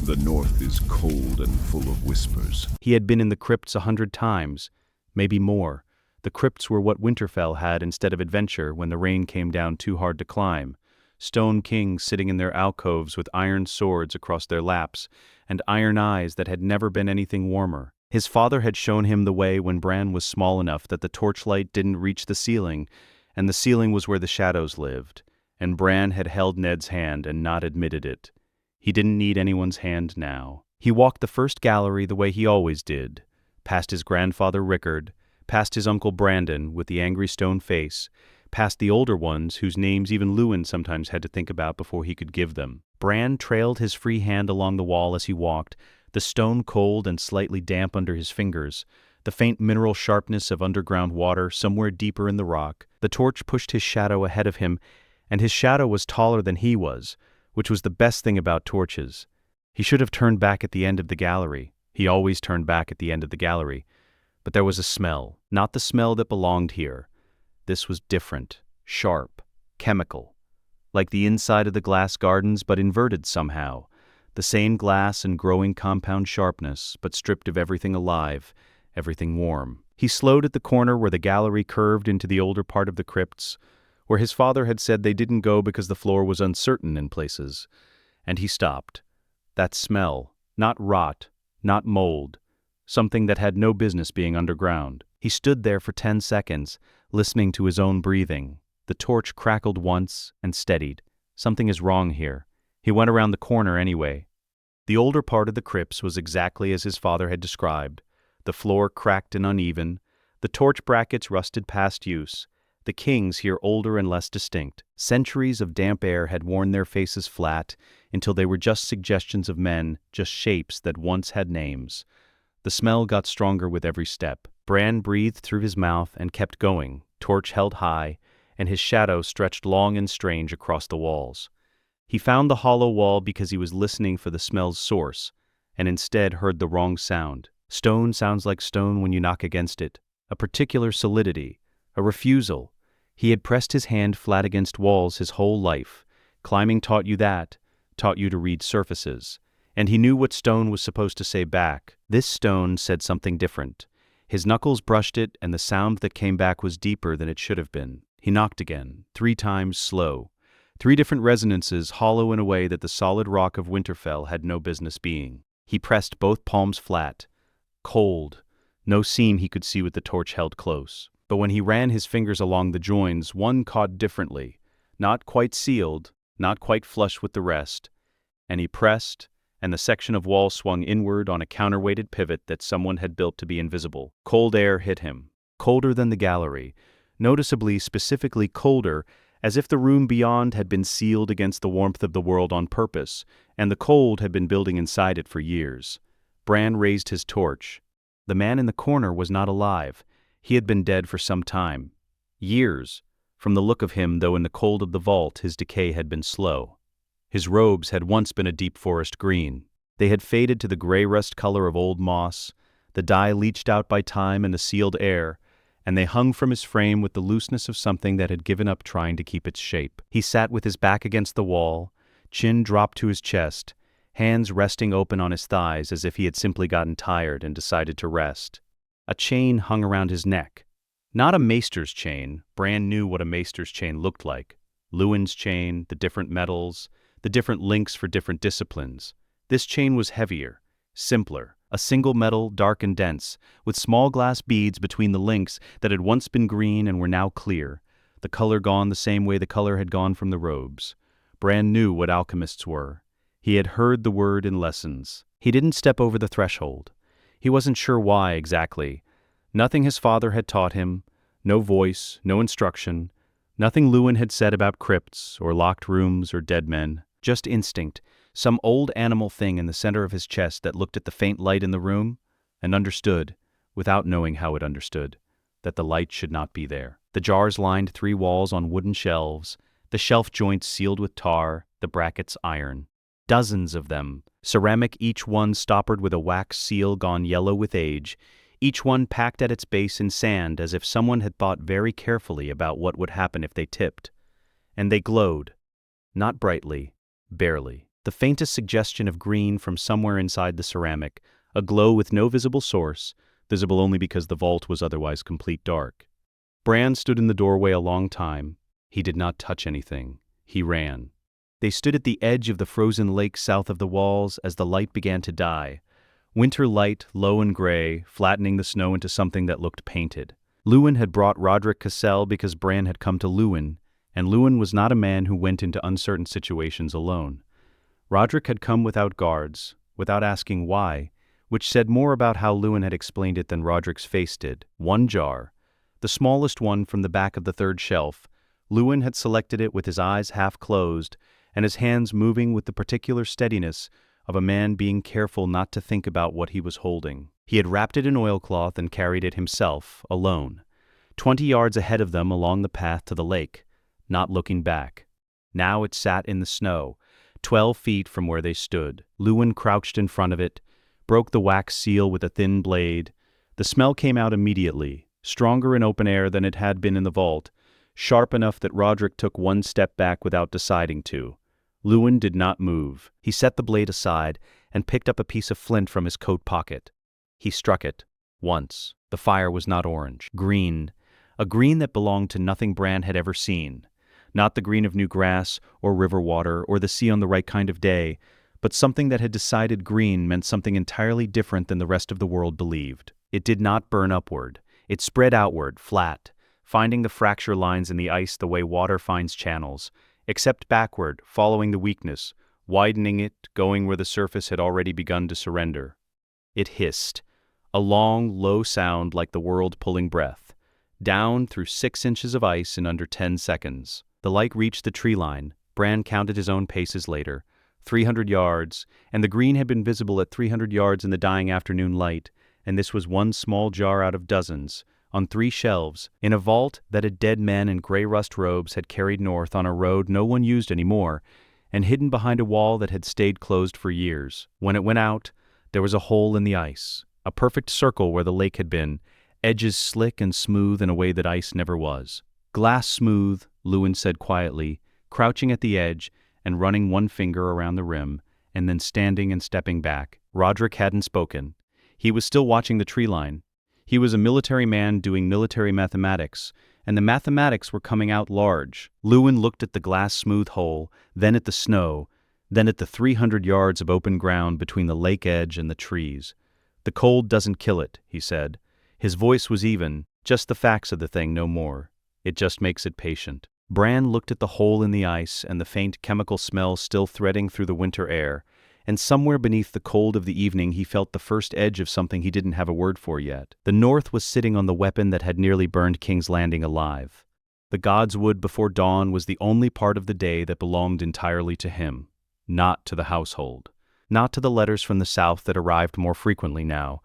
The north is cold and full of whispers. He had been in the crypts 100 times, maybe more. The crypts were what Winterfell had instead of adventure when the rain came down too hard to climb. Stone kings sitting in their alcoves with iron swords across their laps, and iron eyes that had never been anything warmer. His father had shown him the way when Bran was small enough that the torchlight didn't reach the ceiling, and the ceiling was where the shadows lived, and Bran had held Ned's hand and not admitted it. He didn't need anyone's hand now. He walked the first gallery the way he always did, past his grandfather Rickard, past his uncle Brandon with the angry stone face, past the older ones whose names even Luwin sometimes had to think about before he could give them. Bran trailed his free hand along the wall as he walked, the stone cold and slightly damp under his fingers, the faint mineral sharpness of underground water somewhere deeper in the rock. The torch pushed his shadow ahead of him, and his shadow was taller than he was, which was the best thing about torches. He should have turned back at the end of the gallery. He always turned back at the end of the gallery. But there was a smell, not the smell that belonged here. This was different, sharp, chemical. Like the inside of the glass gardens, but inverted somehow. The same glass and growing compound sharpness, but stripped of everything alive, everything warm. He slowed at the corner where the gallery curved into the older part of the crypts, where his father had said they didn't go because the floor was uncertain in places. And he stopped. That smell, not rot, not mold, something that had no business being underground. He stood there for 10 seconds, listening to his own breathing. The torch crackled once and steadied. Something is wrong here. He went around the corner anyway. The older part of the crypts was exactly as his father had described. The floor cracked and uneven. The torch brackets rusted past use. The kings here older and less distinct. Centuries of damp air had worn their faces flat until they were just suggestions of men, just shapes that once had names. The smell got stronger with every step. Bran breathed through his mouth and kept going, torch held high, and his shadow stretched long and strange across the walls. He found the hollow wall because he was listening for the smell's source, and instead heard the wrong sound. Stone sounds like stone when you knock against it. A particular solidity, a refusal. He had pressed his hand flat against walls his whole life. Climbing taught you that, taught you to read surfaces. And he knew what stone was supposed to say back. This stone said something different. His knuckles brushed it, and the sound that came back was deeper than it should have been. He knocked again, 3 times slow. 3 different resonances, hollow in a way that the solid rock of Winterfell had no business being. He pressed both palms flat. Cold. No seam he could see with the torch held close. But when he ran his fingers along the joins, one caught differently. Not quite sealed, not quite flush with the rest. And he pressed, and the section of wall swung inward on a counterweighted pivot that someone had built to be invisible. Cold air hit him. Colder than the gallery. Noticeably, specifically colder, as if the room beyond had been sealed against the warmth of the world on purpose, and the cold had been building inside it for years. Bran raised his torch. The man in the corner was not alive. He had been dead for some time. Years. From the look of him, though in the cold of the vault, his decay had been slow. His robes had once been a deep forest green. They had faded to the gray rust color of old moss, the dye leached out by time and the sealed air, and they hung from his frame with the looseness of something that had given up trying to keep its shape. He sat with his back against the wall, chin dropped to his chest, hands resting open on his thighs as if he had simply gotten tired and decided to rest. A chain hung around his neck. Not a maester's chain. Bran knew what a maester's chain looked like. Luwin's chain, the different metals, the different links for different disciplines. This chain was heavier, simpler, a single metal, dark and dense, with small glass beads between the links that had once been green and were now clear, the color gone the same way the color had gone from the robes. Bran knew what alchemists were. He had heard the word in lessons. He didn't step over the threshold. He wasn't sure why exactly. Nothing his father had taught him, no voice, no instruction, nothing Luwin had said about crypts or locked rooms or dead men. Just instinct, some old animal thing in the center of his chest that looked at the faint light in the room and understood, without knowing how it understood, that the light should not be there. The jars lined 3 walls on wooden shelves, the shelf joints sealed with tar, the brackets iron. Dozens of them, ceramic, each one stoppered with a wax seal gone yellow with age, each one packed at its base in sand as if someone had thought very carefully about what would happen if they tipped. And they glowed. Not brightly, barely. The faintest suggestion of green from somewhere inside the ceramic, a glow with no visible source, visible only because the vault was otherwise complete dark. Bran stood in the doorway a long time. He did not touch anything. He ran. They stood at the edge of the frozen lake south of the walls as the light began to die. Winter light, low and gray, flattening the snow into something that looked painted. Luwin had brought Rodrik Cassel because Bran had come to Luwin, and Luwin was not a man who went into uncertain situations alone. Rodrik had come without guards, without asking why, which said more about how Luwin had explained it than Rodrik's face did. One jar, the smallest one from the back of the third shelf. Luwin had selected it with his eyes half closed and his hands moving with the particular steadiness of a man being careful not to think about what he was holding. He had wrapped it in oilcloth and carried it himself, alone, 20 yards ahead of them along the path to the lake, not looking back. Now it sat in the snow, 12 feet from where they stood. Luwin crouched in front of it, broke the wax seal with a thin blade. The smell came out immediately, stronger in open air than it had been in the vault, sharp enough that Rodrik took one step back without deciding to. Luwin did not move. He set the blade aside and picked up a piece of flint from his coat pocket. He struck it. Once. The fire was not orange. Green. A green that belonged to nothing Bran had ever seen. Not the green of new grass, or river water, or the sea on the right kind of day, but something that had decided green meant something entirely different than the rest of the world believed. It did not burn upward. It spread outward, flat, finding the fracture lines in the ice the way water finds channels, except backward, following the weakness, widening it, going where the surface had already begun to surrender. It hissed, a long, low sound like the world pulling breath, down through 6 inches of ice in under 10 seconds. The light reached the tree line. Bran counted his own paces later. 300 yards, and the green had been visible at 300 yards in the dying afternoon light, and this was one small jar out of dozens, on 3 shelves, in a vault that a dead man in gray rust robes had carried north on a road no one used anymore, and hidden behind a wall that had stayed closed for years. When it went out, there was a hole in the ice, a perfect circle where the lake had been, edges slick and smooth in a way that ice never was. Glass smooth, Luwin said quietly, crouching at the edge and running one finger around the rim, and then standing and stepping back. Rodrik hadn't spoken. He was still watching the tree line. He was a military man doing military mathematics, and the mathematics were coming out large. Luwin looked at the glass-smooth hole, then at the snow, then at the 300 yards of open ground between the lake edge and the trees. "The cold doesn't kill it," he said. His voice was even, just the facts of the thing, no more. "It just makes it patient." Bran looked at the hole in the ice and the faint chemical smell still threading through the winter air, and somewhere beneath the cold of the evening he felt the first edge of something he didn't have a word for yet. The North was sitting on the weapon that had nearly burned King's Landing alive. The God's Wood before dawn was the only part of the day that belonged entirely to him, not to the household, not to the letters from the South that arrived more frequently now,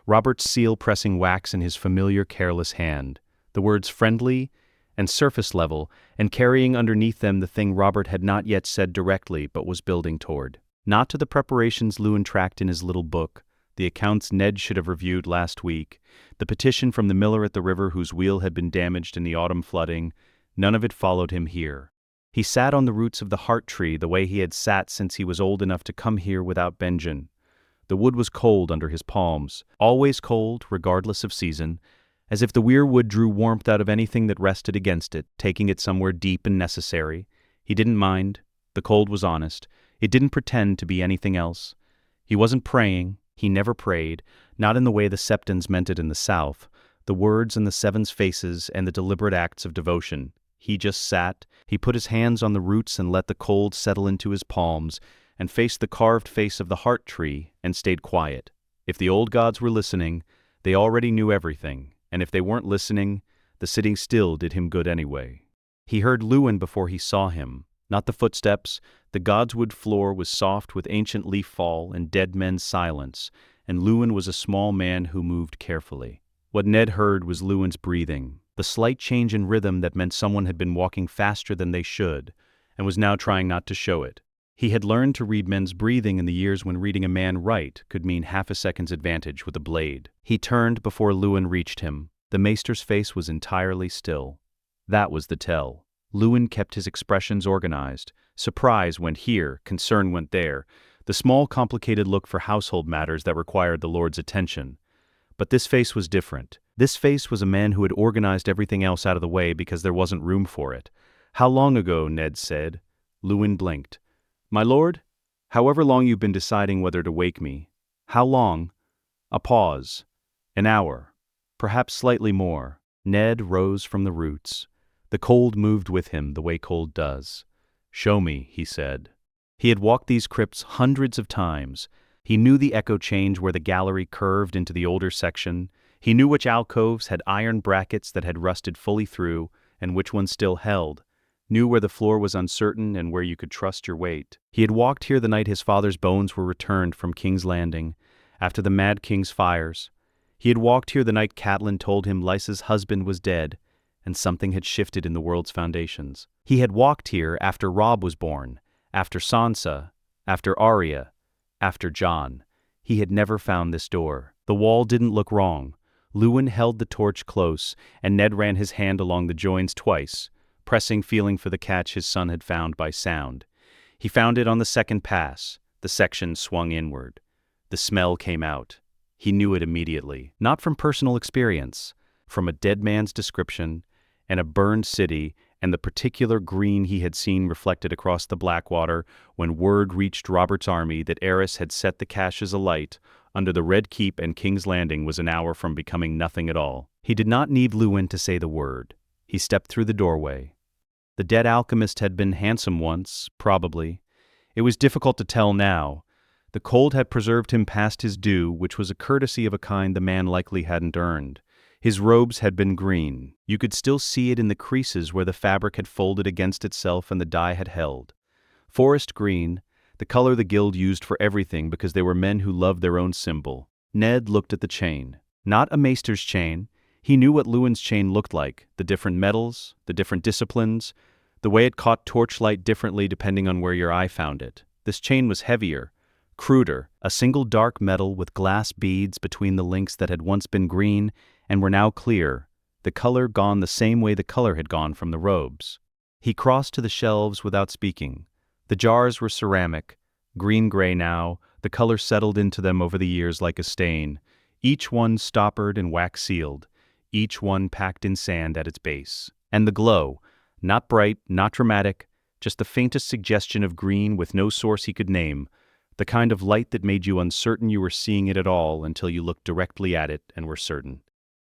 Robert's seal pressing wax in his familiar careless hand, the words friendly and surface level, and carrying underneath them the thing Robert had not yet said directly but was building toward. Not to the preparations Luwin tracked in his little book, the accounts Ned should have reviewed last week, the petition from the miller at the river whose wheel had been damaged in the autumn flooding. None of it followed him here. He sat on the roots of the heart tree the way he had sat since he was old enough to come here without Benjen. The wood was cold under his palms, always cold, regardless of season, as if the weirwood drew warmth out of anything that rested against it, taking it somewhere deep and necessary. He didn't mind. The cold was honest. It didn't pretend to be anything else. He wasn't praying. He never prayed, not in the way the Septons meant it in the South, the words and the Seven's faces and the deliberate acts of devotion. He just sat. He put his hands on the roots and let the cold settle into his palms, and faced the carved face of the heart tree and stayed quiet. If the old gods were listening, they already knew everything, and if they weren't listening, the sitting still did him good anyway. He heard Luwin before he saw him. Not the footsteps. The godswood floor was soft with ancient leaf fall and dead men's silence, and Luwin was a small man who moved carefully. What Ned heard was Luwin's breathing, the slight change in rhythm that meant someone had been walking faster than they should, and was now trying not to show it. He had learned to read men's breathing in the years when reading a man right could mean half a second's advantage with a blade. He turned before Luwin reached him. The maester's face was entirely still. That was the tell. Luwin kept his expressions organized, Surprise went here, concern went there, the small, complicated look for household matters that required the Lord's attention. But this face was different. This face was a man who had organized everything else out of the way because there wasn't room for it. "How long ago?" Ned said. Luwin blinked. "My lord? However long you've been deciding whether to wake me." "How long?" A pause. "An hour. Perhaps slightly more." Ned rose from the roots. The cold moved with him the way cold does. "Show me," he said. He had walked these crypts hundreds of times. He knew the echo change where the gallery curved into the older section. He knew which alcoves had iron brackets that had rusted fully through, and which ones still held. Knew where the floor was uncertain and where you could trust your weight. He had walked here the night his father's bones were returned from King's Landing, after the Mad King's fires. He had walked here the night Catelyn told him Lysa's husband was dead, and something had shifted in the world's foundations. He had walked here after Robb was born, after Sansa, after Arya, after Jon. He had never found this door. The wall didn't look wrong. Luwin held the torch close, and Ned ran his hand along the joins twice, pressing, feeling for the catch his son had found by sound. He found it on the second pass. The section swung inward. The smell came out. He knew it immediately, not from personal experience, from a dead man's description, and a burned city, and the particular green he had seen reflected across the Blackwater when word reached Robert's army that Aerys had set the caches alight under the Red Keep and King's Landing was an hour from becoming nothing at all. He did not need Luwin to say the word. He stepped through the doorway. The dead alchemist had been handsome once, probably. It was difficult to tell now. The cold had preserved him past his due, which was a courtesy of a kind the man likely hadn't earned. His robes had been green. You could still see it in the creases where the fabric had folded against itself and the dye had held. Forest green, the color the guild used for everything because they were men who loved their own symbol. Ned looked at the chain. Not a maester's chain. He knew what Luwin's chain looked like, the different metals, the different disciplines, the way it caught torchlight differently depending on where your eye found it. This chain was heavier, cruder, a single dark metal with glass beads between the links that had once been green and were now clear, the color gone the same way the color had gone from the robes. He crossed to the shelves without speaking. The jars were ceramic, green-gray now, the color settled into them over the years like a stain, each one stoppered and wax-sealed, each one packed in sand at its base. And the glow, not bright, not dramatic, just the faintest suggestion of green with no source he could name, the kind of light that made you uncertain you were seeing it at all until you looked directly at it and were certain.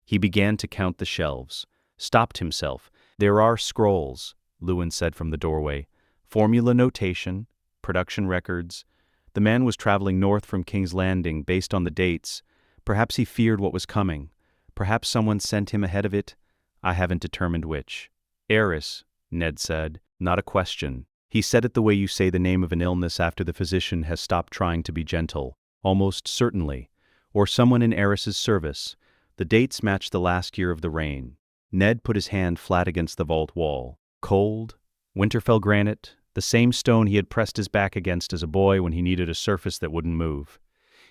He began to count the shelves, stopped himself. "There are scrolls," Luwin said from the doorway. "Formula notation, production records." The man was traveling north from King's Landing based on the dates. Perhaps he feared what was coming. Perhaps someone sent him ahead of it. I haven't determined which. "Aerys," Ned said, not a question. He said it the way you say the name of an illness after the physician has stopped trying to be gentle, almost certainly, or someone in Aerys's service. The dates matched the last year of the reign. Ned put his hand flat against the vault wall. Cold, Winterfell granite, the same stone he had pressed his back against as a boy when he needed a surface that wouldn't move.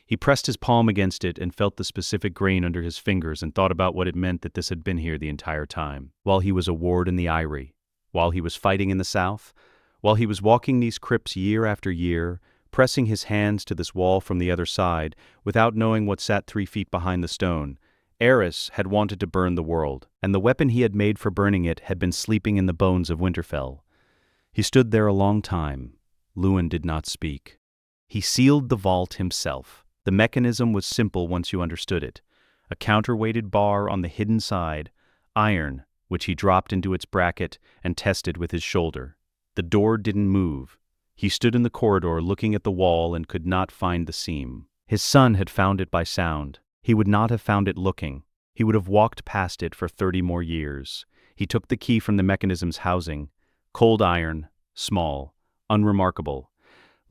He pressed his palm against it and felt the specific grain under his fingers and thought about what it meant that this had been here the entire time. While he was a ward in the Eyrie, while he was fighting in the south, while he was walking these crypts year after year, pressing his hands to this wall from the other side without knowing what sat 3 feet behind the stone, Aerys had wanted to burn the world, and the weapon he had made for burning it had been sleeping in the bones of Winterfell. He stood there a long time. Luwin did not speak. He sealed the vault himself. The mechanism was simple once you understood it. A counterweighted bar on the hidden side, iron, which he dropped into its bracket and tested with his shoulder. The door didn't move. He stood in the corridor looking at the wall and could not find the seam. His son had found it by sound. He would not have found it looking. He would have walked past it for 30 more years. He took the key from the mechanism's housing. Cold iron, small, unremarkable.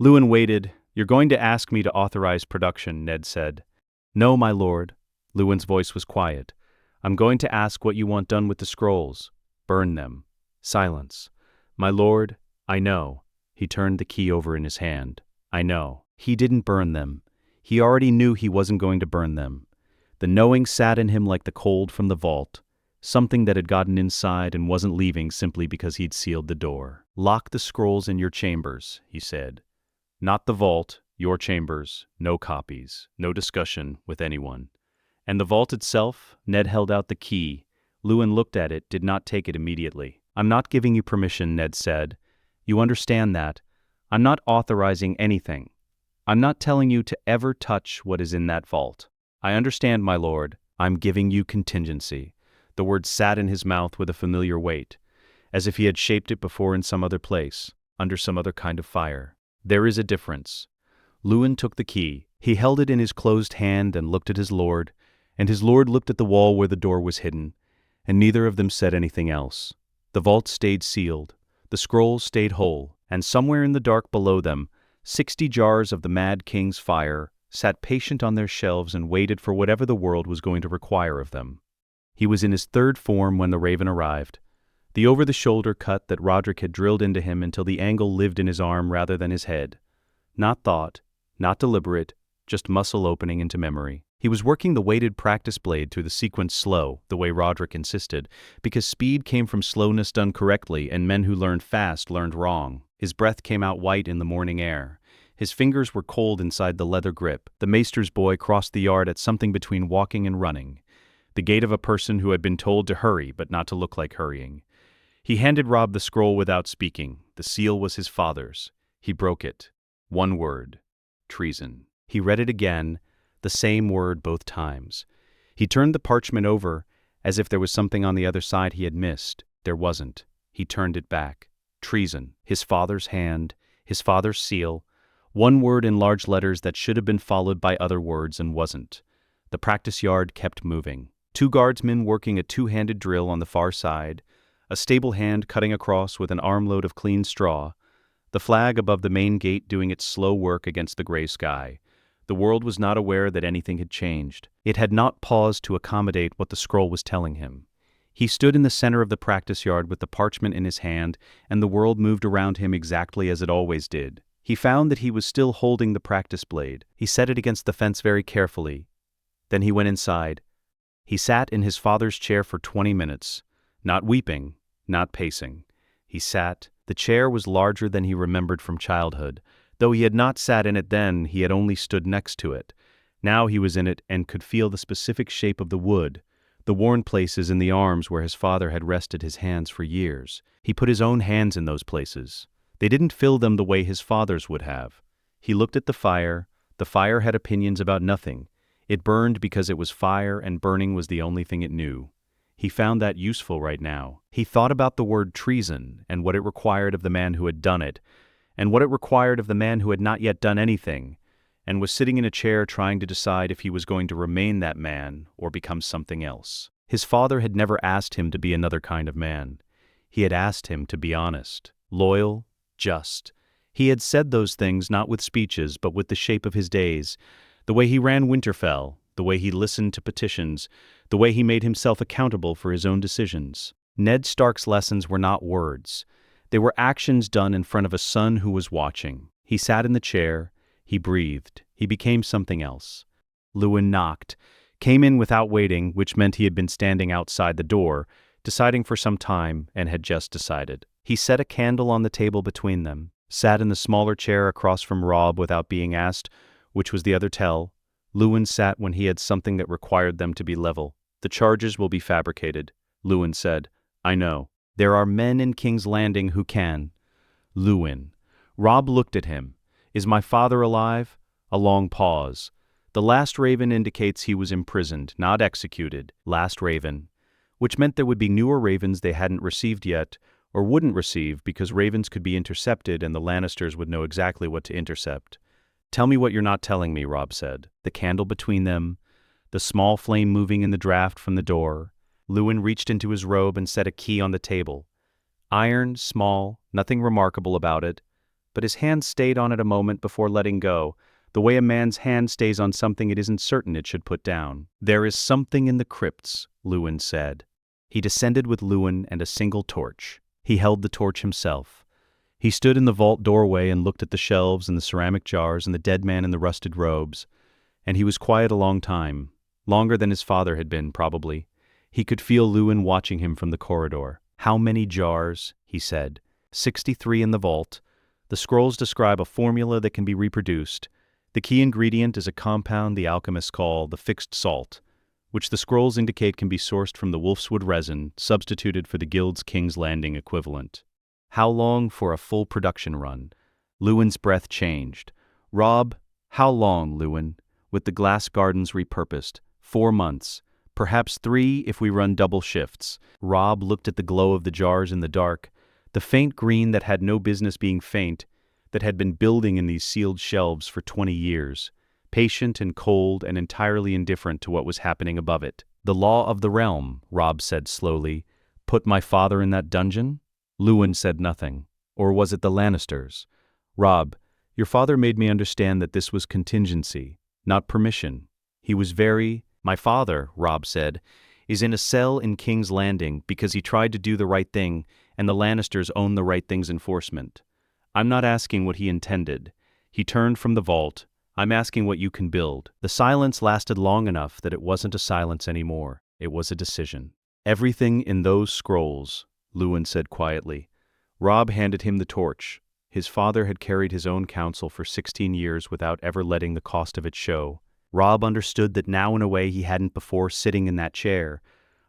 Luwin waited. "You're going to ask me to authorize production," Ned said. "No, my lord." Luwin's voice was quiet. "I'm going to ask what you want done with the scrolls. Burn them." Silence. "My lord, I know." He turned the key over in his hand. "I know." He didn't burn them. He already knew he wasn't going to burn them. The knowing sat in him like the cold from the vault, something that had gotten inside and wasn't leaving simply because he'd sealed the door. "Lock the scrolls in your chambers," he said. "Not the vault, your chambers, no copies, no discussion with anyone." "And the vault itself?" Ned held out the key. Lewin looked at it, did not take it immediately. "I'm not giving you permission," Ned said. "You understand that. I'm not authorizing anything. I'm not telling you to ever touch what is in that vault." "I understand, my lord. I'm giving you contingency." The word sat in his mouth with a familiar weight, as if he had shaped it before in some other place, under some other kind of fire. "There is a difference." Lewin took the key. He held it in his closed hand and looked at his lord, and his lord looked at the wall where the door was hidden, and neither of them said anything else. The vault stayed sealed. The scrolls stayed whole, and somewhere in the dark below them, 60 jars of the Mad King's fire sat patient on their shelves and waited for whatever the world was going to require of them. He was in his third form when the raven arrived. The over-the-shoulder cut that Roderick had drilled into him until the angle lived in his arm rather than his head. Not thought, not deliberate, just muscle opening into memory. He was working the weighted practice blade through the sequence slow, the way Roderick insisted, because speed came from slowness done correctly, and men who learned fast learned wrong. His breath came out white in the morning air. His fingers were cold inside the leather grip. The maester's boy crossed the yard at something between walking and running, the gait of a person who had been told to hurry but not to look like hurrying. He handed Robb the scroll without speaking. The seal was his father's. He broke it. One word. Treason. He read it again, the same word both times. He turned the parchment over, as if there was something on the other side he had missed. There wasn't. He turned it back. Treason. His father's hand, his father's seal, one word in large letters that should have been followed by other words and wasn't. The practice yard kept moving. 2 guardsmen working a 2-handed drill on the far side, a stable hand cutting across with an armload of clean straw, the flag above the main gate doing its slow work against the gray sky. The world was not aware that anything had changed. It had not paused to accommodate what the scroll was telling him. He stood in the center of the practice yard with the parchment in his hand, and the world moved around him exactly as it always did. He found that he was still holding the practice blade. He set it against the fence very carefully. Then he went inside. He sat in his father's chair for 20 minutes, not weeping, not pacing. He sat. The chair was larger than he remembered from childhood. Though he had not sat in it then, he had only stood next to it. Now he was in it and could feel the specific shape of the wood, the worn places in the arms where his father had rested his hands for years. He put his own hands in those places. They didn't fill them the way his father's would have. He looked at the fire. The fire had opinions about nothing. It burned because it was fire, and burning was the only thing it knew. He found that useful right now. He thought about the word treason and what it required of the man who had done it, and what it required of the man who had not yet done anything, and was sitting in a chair trying to decide if he was going to remain that man or become something else. His father had never asked him to be another kind of man. He had asked him to be honest, loyal, just. He had said those things not with speeches but with the shape of his days, the way he ran Winterfell, the way he listened to petitions, the way he made himself accountable for his own decisions. Ned Stark's lessons were not words. They were actions done in front of a son who was watching. He sat in the chair. He breathed. He became something else. Lewin knocked, came in without waiting, which meant he had been standing outside the door, deciding for some time, and had just decided. He set a candle on the table between them, sat in the smaller chair across from Robb without being asked which was the other tell. Lewin sat when he had something that required them to be level. "The charges will be fabricated," Lewin said. "I know. There are men in King's Landing who can." Lewin. Robb looked at him. "Is my father alive?" A long pause. The last raven indicates he was imprisoned, not executed. Last raven. Which meant there would be newer ravens they hadn't received yet, or wouldn't receive because ravens could be intercepted and the Lannisters would know exactly what to intercept. "Tell me what you're not telling me," Robb said. The candle between them, the small flame moving in the draft from the door. Lewin reached into his robe and set a key on the table. Iron, small, nothing remarkable about it, but his hand stayed on it a moment before letting go, the way a man's hand stays on something it isn't certain it should put down. "There is something in the crypts," Lewin said. He descended with Lewin and a single torch. He held the torch himself. He stood in the vault doorway and looked at the shelves and the ceramic jars and the dead man in the rusted robes, and he was quiet a long time, longer than his father had been, probably. He could feel Lewin watching him from the corridor. "How many jars?" he said. 63 in the vault. The scrolls describe a formula that can be reproduced. The key ingredient is a compound the alchemists call the fixed salt, which the scrolls indicate can be sourced from the wolfswood resin substituted for the guild's King's Landing equivalent. How long for a full production run? Lewin's breath changed. Rob, how long, Lewin? With the glass gardens repurposed. 4 months. Perhaps 3 if we run double shifts. Rob looked at the glow of the jars in the dark, the faint green that had no business being faint, that had been building in these sealed shelves for 20 years, patient and cold and entirely indifferent to what was happening above it. The law of the realm, Rob said slowly. Put my father in that dungeon? Lewin said nothing. Or was it the Lannisters? Rob, your father made me understand that this was contingency, not permission. He was My father, Rob said, is in a cell in King's Landing because he tried to do the right thing and the Lannisters own the right thing's enforcement. I'm not asking what he intended. He turned from the vault. I'm asking what you can build. The silence lasted long enough that it wasn't a silence anymore. It was a decision. Everything in those scrolls, Lewin said quietly. Rob handed him the torch. His father had carried his own counsel for 16 years without ever letting the cost of it show. Rob understood that now in a way he hadn't before sitting in that chair,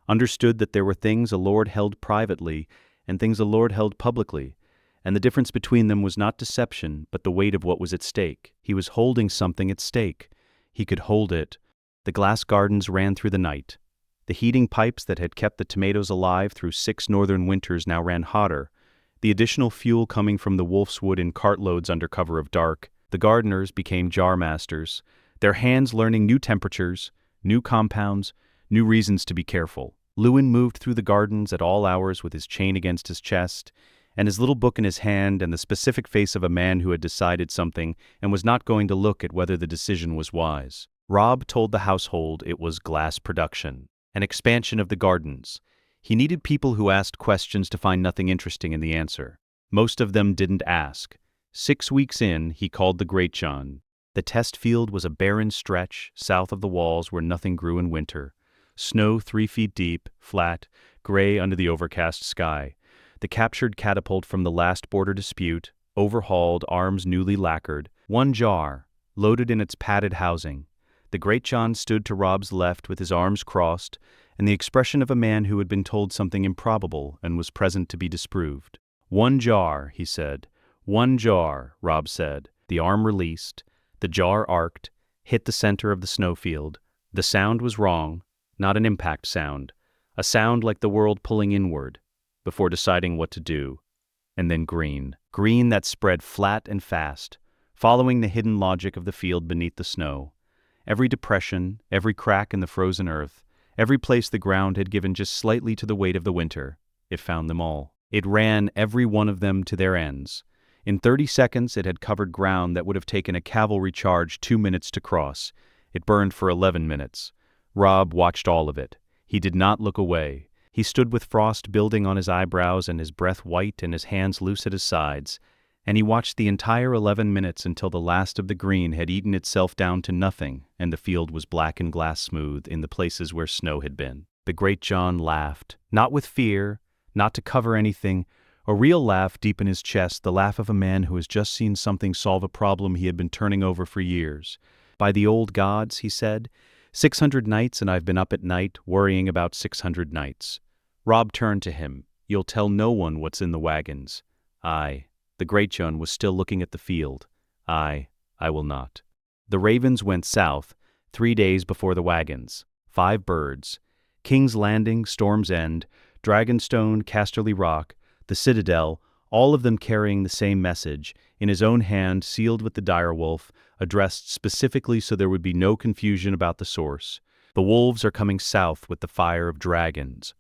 understood that there were things a lord held privately and things a lord held publicly, and the difference between them was not deception but the weight of what was at stake. He was holding something at stake. He could hold it. The glass gardens ran through the night. The heating pipes that had kept the tomatoes alive through 6 northern winters now ran hotter, the additional fuel coming from the wolf's wood in cartloads under cover of dark. The gardeners became jar masters, their hands learning new temperatures, new compounds, new reasons to be careful. Lewin moved through the gardens at all hours with his chain against his chest, and his little book in his hand and the specific face of a man who had decided something and was not going to look at whether the decision was wise. Rob told the household it was glass production, an expansion of the gardens. He needed people who asked questions to find nothing interesting in the answer. Most of them didn't ask. 6 weeks in, he called the Greyjoy. The test field was a barren stretch south of the walls where nothing grew in winter. Snow 3 feet deep, flat, gray under the overcast sky. The captured catapult from the last border dispute, overhauled, arms newly lacquered. 1 jar, loaded in its padded housing. The Greyjoy stood to Rob's left with his arms crossed, and the expression of a man who had been told something improbable and was present to be disproved. 1 jar, he said. 1 jar, Rob said. The arm released. The jar arced, hit the center of the snowfield. The sound was wrong, not an impact sound, a sound like the world pulling inward, before deciding what to do. And then green. Green that spread flat and fast, following the hidden logic of the field beneath the snow. Every depression, every crack in the frozen earth, every place the ground had given just slightly to the weight of the winter, it found them all. It ran every one of them to their ends. In 30 seconds it had covered ground that would have taken a cavalry charge 2 minutes to cross. It burned for 11 minutes. Rob watched all of it. He did not look away. He stood with frost building on his eyebrows and his breath white and his hands loose at his sides, and he watched the entire 11 minutes until the last of the green had eaten itself down to nothing and the field was black and glass smooth in the places where snow had been. The Greyjoy laughed, not with fear, not to cover anything, a real laugh deep in his chest, the laugh of a man who has just seen something solve a problem he had been turning over for years. By the old gods, he said, 600 nights and I've been up at night worrying about 600 nights. Rob turned to him. You'll tell no one what's in the wagons. I. The Greyjoy was still looking at the field. I will not. The ravens went south, 3 days before the wagons. 5 birds. King's Landing, Storm's End, Dragonstone, Casterly Rock, the Citadel, all of them carrying the same message, in his own hand sealed with the direwolf, addressed specifically so there would be no confusion about the source. The wolves are coming south with the fire of dragons.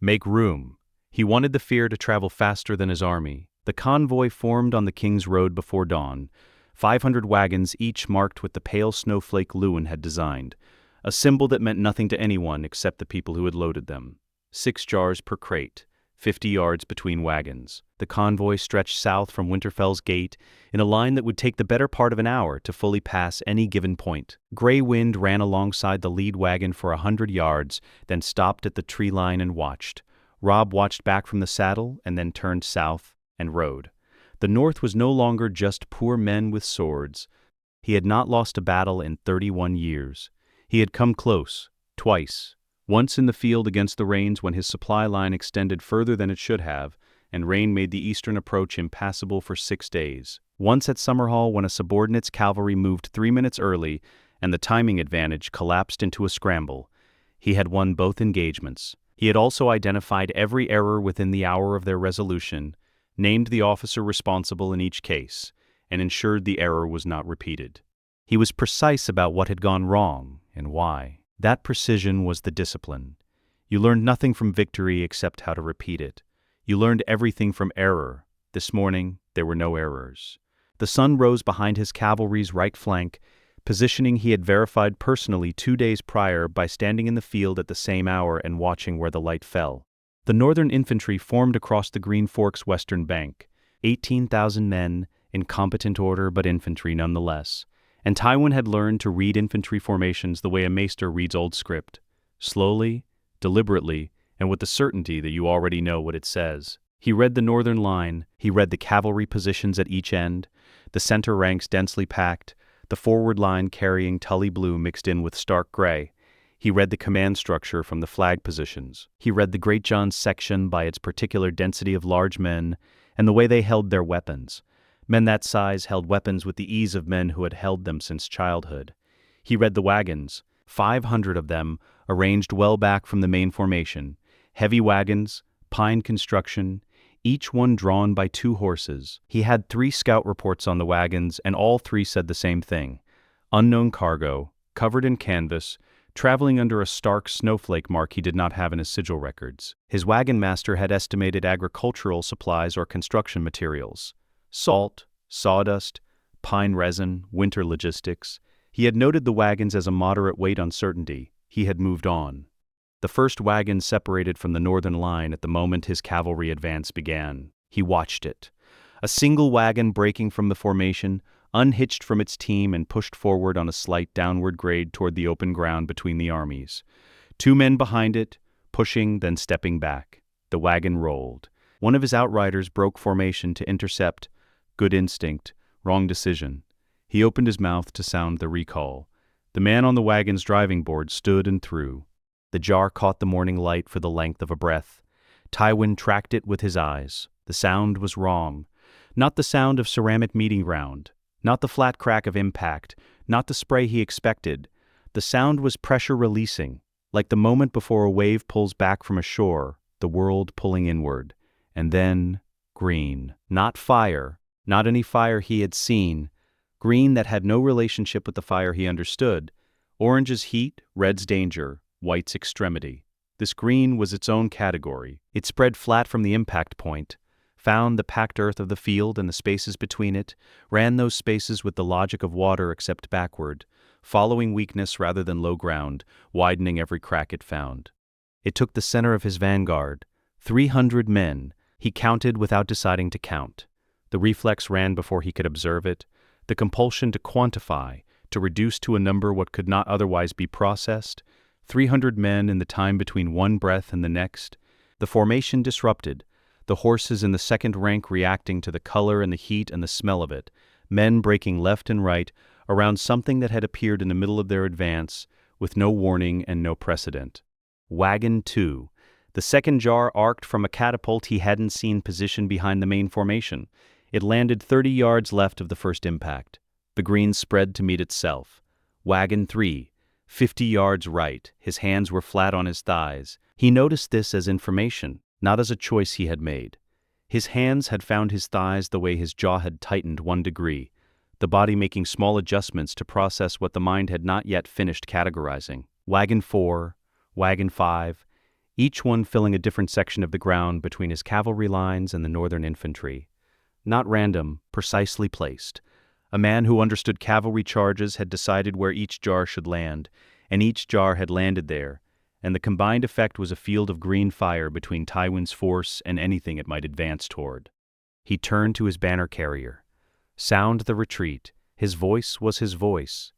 Make room. He wanted the fear to travel faster than his army. The convoy formed on the King's Road before dawn, 500 wagons each marked with the pale snowflake Lewin had designed, a symbol that meant nothing to anyone except the people who had loaded them. 6 jars per crate. 50 yards between wagons. The convoy stretched south from Winterfell's gate in a line that would take the better part of an hour to fully pass any given point. Gray wind ran alongside the lead wagon for 100 yards, then stopped at the tree line and watched. Rob watched back from the saddle and then turned south. and rode. The North was no longer just poor men with swords. He had not lost a battle in 31 years. He had come close, twice. Once in the field against the Rains when his supply line extended further than it should have, and rain made the eastern approach impassable for 6 days. Once at Summerhall when a subordinate's cavalry moved 3 minutes early, and the timing advantage collapsed into a scramble. He had won both engagements. He had also identified every error within the hour of their resolution, named the officer responsible in each case, and ensured the error was not repeated. He was precise about what had gone wrong and why. That precision was the discipline. You learned nothing from victory except how to repeat it. You learned everything from error. This morning, there were no errors. The sun rose behind his cavalry's right flank, positioning he had verified personally 2 days prior by standing in the field at the same hour and watching where the light fell. The Northern infantry formed across the Green Fork's western bank, 18,000 men, in competent order but infantry nonetheless, and Tywin had learned to read infantry formations the way a maester reads old script, slowly, deliberately, and with the certainty that you already know what it says. He read the northern line, he read the cavalry positions at each end, the center ranks densely packed, the forward line carrying Tully blue mixed in with stark gray. He read the command structure from the flag positions. He read the Great John's section by its particular density of large men and the way they held their weapons. Men that size held weapons with the ease of men who had held them since childhood. He read the wagons, 500 of them, arranged well back from the main formation. Heavy wagons, pine construction, each one drawn by 2 horses. He had 3 scout reports on the wagons, and all 3 said the same thing. Unknown cargo, covered in canvas, traveling under a stark snowflake mark he did not have in his sigil records. His wagon master had estimated agricultural supplies or construction materials. Salt, sawdust, pine resin, winter logistics. He had noted the wagons as a moderate weight uncertainty. He had moved on. The first wagon separated from the northern line at the moment his cavalry advance began. He watched it. A single wagon breaking from the formation, unhitched from its team and pushed forward on a slight downward grade toward the open ground between the armies. 2 men behind it, pushing, then stepping back. The wagon rolled. One of his outriders broke formation to intercept. Good instinct, wrong decision. He opened his mouth to sound the recall. The man on the wagon's driving board stood and threw. The jar caught the morning light for the length of a breath. Tywin tracked it with his eyes. The sound was wrong. Not the sound of ceramic meeting ground. Not the flat crack of impact. Not the spray he expected. The sound was pressure releasing, like the moment before a wave pulls back from a shore, the world pulling inward. And then, green. Not fire. Not any fire he had seen. Green that had no relationship with the fire he understood. Orange's heat, red's danger, white's extremity. This green was its own category. It spread flat from the impact point, found the packed earth of the field and the spaces between it, ran those spaces with the logic of water except backward, following weakness rather than low ground, widening every crack it found. It took the center of his vanguard, 300 men. He counted without deciding to count. The reflex ran before he could observe it, the compulsion to quantify, to reduce to a number what could not otherwise be processed. 300 men in the time between one breath and the next. The formation disrupted, the horses in the second rank reacting to the color and the heat and the smell of it, men breaking left and right around something that had appeared in the middle of their advance, with no warning and no precedent. Wagon 2. The second jar arced from a catapult he hadn't seen positioned behind the main formation. It landed 30 yards left of the first impact. The green spread to meet itself. Wagon 3. 50 yards right, his hands were flat on his thighs. He noticed this as information, not as a choice he had made. His hands had found his thighs the way his jaw had tightened 1 degree, the body making small adjustments to process what the mind had not yet finished categorizing. Wagon 4, Wagon 5, each one filling a different section of the ground between his cavalry lines and the northern infantry. Not random, precisely placed. A man who understood cavalry charges had decided where each jar should land, and each jar had landed there, and the combined effect was a field of green fire between Tywin's force and anything it might advance toward. He turned to his banner carrier. Sound the retreat. His voice was his voice.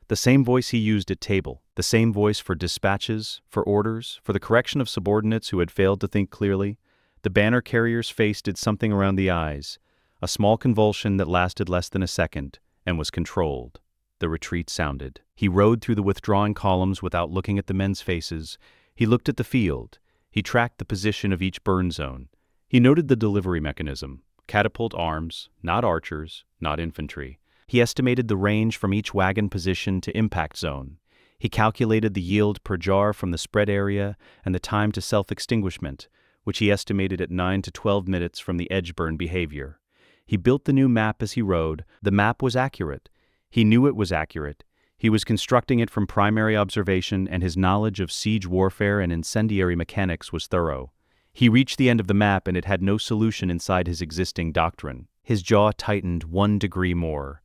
The same voice he used at table, the same voice for dispatches, for orders, for the correction of subordinates who had failed to think clearly, The banner carrier's face did something around the eyes, a small convulsion that lasted less than a second, and was controlled. The retreat sounded. He rode through the withdrawing columns without looking at the men's faces. He looked at the field. He tracked the position of each burn zone. He noted the delivery mechanism. Catapult arms, not archers, not infantry. He estimated the range from each wagon position to impact zone. He calculated the yield per jar from the spread area and the time to self-extinguishment, which he estimated at 9 to 12 minutes from the edge burn behavior. He built the new map as he rode. The map was accurate. He knew it was accurate. He was constructing it from primary observation, and his knowledge of siege warfare and incendiary mechanics was thorough. He reached the end of the map, and it had no solution inside his existing doctrine. His jaw tightened 1 degree more.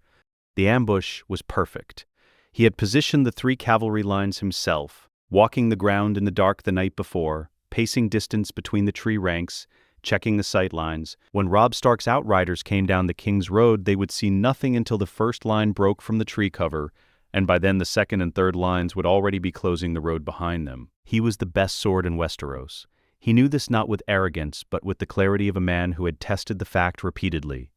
The ambush was perfect. He had positioned the 3 cavalry lines himself, walking the ground in the dark the night before, pacing distance between the tree ranks, checking the sight lines. When Robb Stark's outriders came down the King's Road, they would see nothing until the first line broke from the tree cover, and by then the second and third lines would already be closing the road behind them. He was the best sword in Westeros. He knew this not with arrogance, but with the clarity of a man who had tested the fact repeatedly.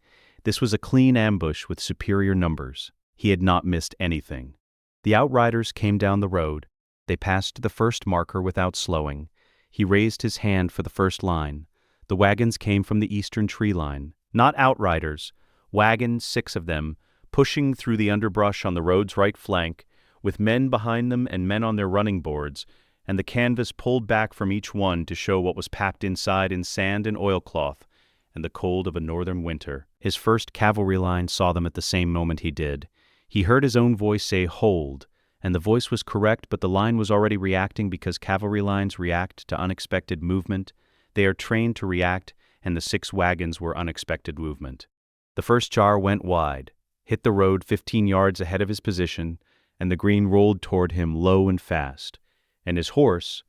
This was a clean ambush with superior numbers. He had not missed anything. The outriders came down the road. They passed the first marker without slowing. He raised his hand for the first line. The wagons came from the eastern tree line. Not outriders. Wagons, 6 of them, pushing through the underbrush on the road's right flank, with men behind them and men on their running boards, and the canvas pulled back from each one to show what was packed inside in sand and oilcloth, and the cold of a northern winter. His first cavalry line saw them at the same moment he did. He heard his own voice say, "Hold," and the voice was correct, but the line was already reacting because cavalry lines react to unexpected movement. They are trained to react, and the 6 wagons were unexpected movement. The first jar went wide, hit the road 15 yards ahead of his position, and the green rolled toward him low and fast. And his horse,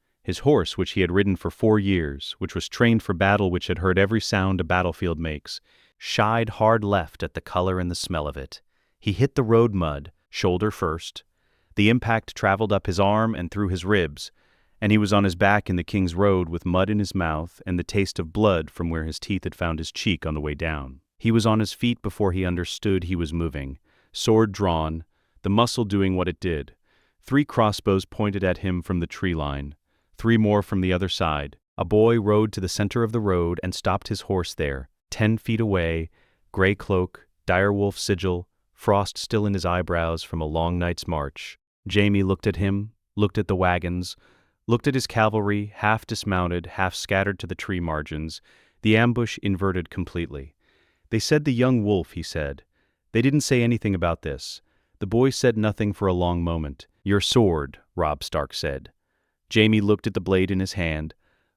which he had ridden for 4 years, which was trained for battle, which had heard every sound a battlefield makes, shied hard left at the color and the smell of it. He hit the road mud, shoulder first. The impact traveled up his arm and through his ribs, and he was on his back in the King's Road with mud in his mouth and the taste of blood from where his teeth had found his cheek on the way down. He was on his feet before he understood he was moving, sword drawn, the muscle doing what it did. 3 crossbows pointed at him from the tree line, 3 more from the other side. A boy rode to the center of the road and stopped his horse there, 10 feet away, gray cloak, direwolf sigil, frost still in his eyebrows from a long night's march. Jaime looked at him, looked at the wagons, looked at his cavalry, half dismounted, half scattered to the tree margins, the ambush inverted completely. "They said the young wolf," he said. "They didn't say anything about this." The boy said nothing for a long moment. "Your sword," Robb Stark said. Jaime looked at the blade in his hand,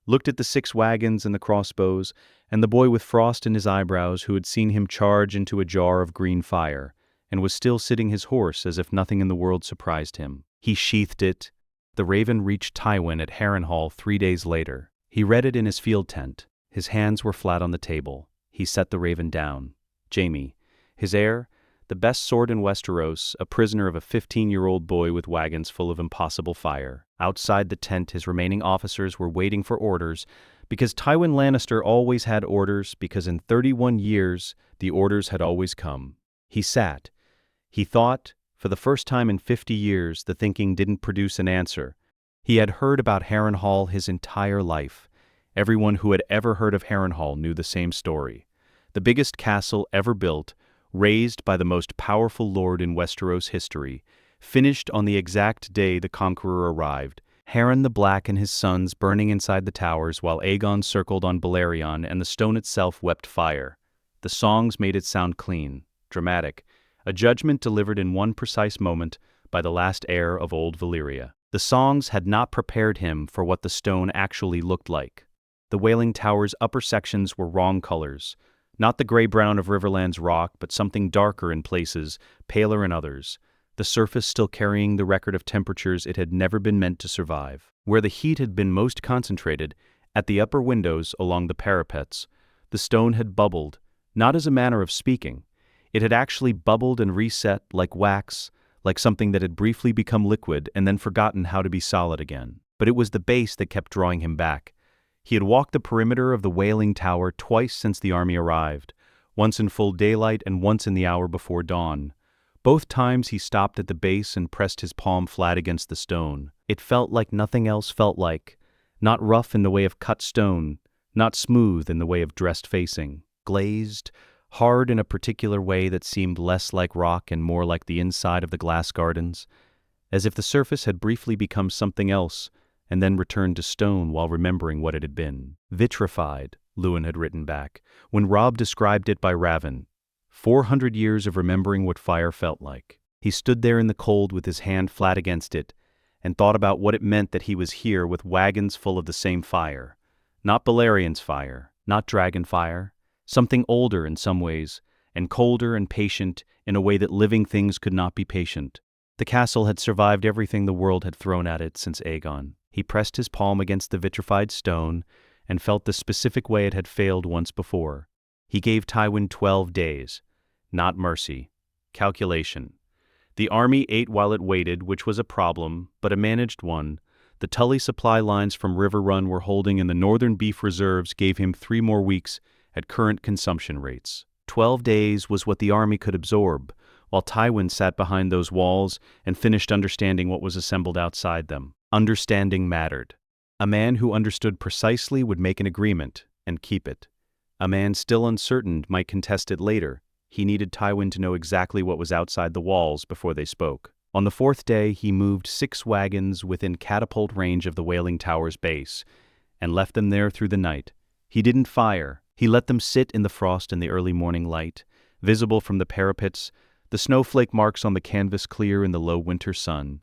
looked at the 6 wagons and the crossbows, and the boy with frost in his eyebrows who had seen him charge into a jar of green fire, and was still sitting his horse as if nothing in the world surprised him. He sheathed it. The raven reached Tywin at Harrenhal 3 days later. He read it in his field tent. His hands were flat on the table. He set the raven down. Jaime, his heir, the best sword in Westeros, a prisoner of a 15-year-old boy with wagons full of impossible fire. Outside the tent, his remaining officers were waiting for orders, because Tywin Lannister always had orders, because in 31 years, the orders had always come. He sat. He thought. For the first time in 50 years, the thinking didn't produce an answer. He had heard about Harrenhal his entire life. Everyone who had ever heard of Harrenhal knew the same story. The biggest castle ever built, raised by the most powerful lord in Westeros history, finished on the exact day the Conqueror arrived, Harren the Black and his sons burning inside the towers while Aegon circled on Balerion and the stone itself wept fire. The songs made it sound clean, dramatic, a judgment delivered in one precise moment by the last heir of old Valyria. The songs had not prepared him for what the stone actually looked like. The Wailing Tower's upper sections were wrong colors, not the gray-brown of Riverland's rock, but something darker in places, paler in others, the surface still carrying the record of temperatures it had never been meant to survive. Where the heat had been most concentrated, at the upper windows along the parapets, the stone had bubbled, not as a manner of speaking. It had actually bubbled and reset like wax, like something that had briefly become liquid and then forgotten how to be solid again. But it was the base that kept drawing him back. He had walked the perimeter of the Wailing Tower twice since the army arrived, once in full daylight and once in the hour before dawn. Both times he stopped at the base and pressed his palm flat against the stone. It felt like nothing else felt like. Not rough in the way of cut stone, not smooth in the way of dressed facing. Glazed, hard in a particular way that seemed less like rock and more like the inside of the glass gardens, as if the surface had briefly become something else and then returned to stone while remembering what it had been. Vitrified, Lewin had written back, when Robb described it by Raven. 400 years of remembering what fire felt like. He stood there in the cold with his hand flat against it, and thought about what it meant that he was here with wagons full of the same fire. Not Balerian's fire, not dragon fire, something older in some ways, and colder and patient in a way that living things could not be patient. The castle had survived everything the world had thrown at it since Aegon. He pressed his palm against the vitrified stone and felt the specific way it had failed once before. He gave Tywin 12 days. Not mercy. Calculation. The army ate while it waited, which was a problem, but a managed one. The Tully supply lines from River Run were holding, and the northern beef reserves gave him 3 more weeks at current consumption rates. 12 days was what the army could absorb, while Tywin sat behind those walls and finished understanding what was assembled outside them. Understanding mattered. A man who understood precisely would make an agreement and keep it. A man still uncertain might contest it later. He needed Tywin to know exactly what was outside the walls before they spoke. On the 4th day, he moved 6 wagons within catapult range of the Wailing Tower's base and left them there through the night. He didn't fire. He let them sit in the frost in the early morning light, visible from the parapets, the snowflake marks on the canvas clear in the low winter sun.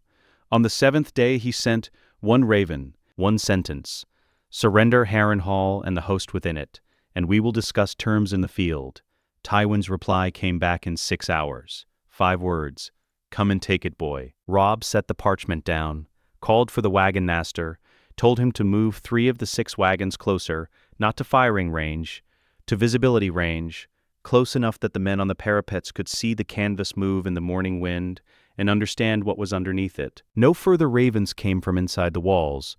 On the 7th day, he sent 1 raven, 1 sentence. Surrender Harrenhal and the host within it, and we will discuss terms in the field. Tywin's reply came back in 6 hours. 5 words. Come and take it, boy. Robb set the parchment down, called for the wagon master, told him to move 3 of the 6 wagons closer, not to firing range, to visibility range, close enough that the men on the parapets could see the canvas move in the morning wind and understand what was underneath it. No further ravens came from inside the walls.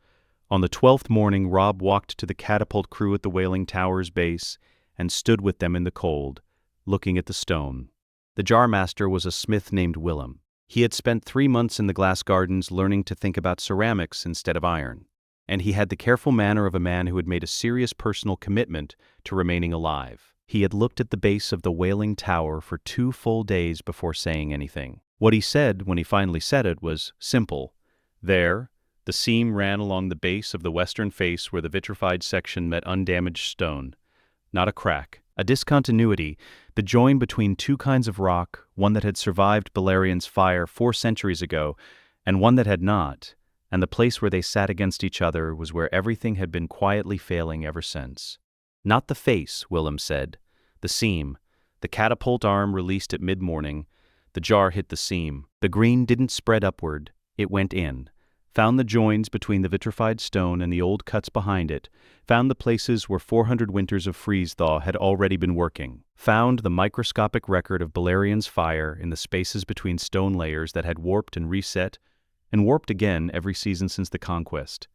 On the 12th morning, Robb walked to the catapult crew at the Wailing Tower's base and stood with them in the cold, looking at the stone. The jarmaster was a smith named Willem. He had spent 3 months in the glass gardens learning to think about ceramics instead of iron, and he had the careful manner of a man who had made a serious personal commitment to remaining alive. He had looked at the base of the Wailing Tower for 2 full days before saying anything. What he said, when he finally said it, was simple. There, the seam ran along the base of the western face where the vitrified section met undamaged stone. Not a crack. A discontinuity, the join between 2 kinds of rock, one that had survived Balerian's fire 4 centuries ago, and one that had not, and the place where they sat against each other was where everything had been quietly failing ever since. Not the face, Willem said. The seam. The catapult arm released at mid-morning. The jar hit the seam. The green didn't spread upward. It went in. Found the joins between the vitrified stone and the old cuts behind it. Found the places where 400 winters of freeze-thaw had already been working. Found the microscopic record of Balerian's fire in the spaces between stone layers that had warped and reset, and warped again every season since the conquest.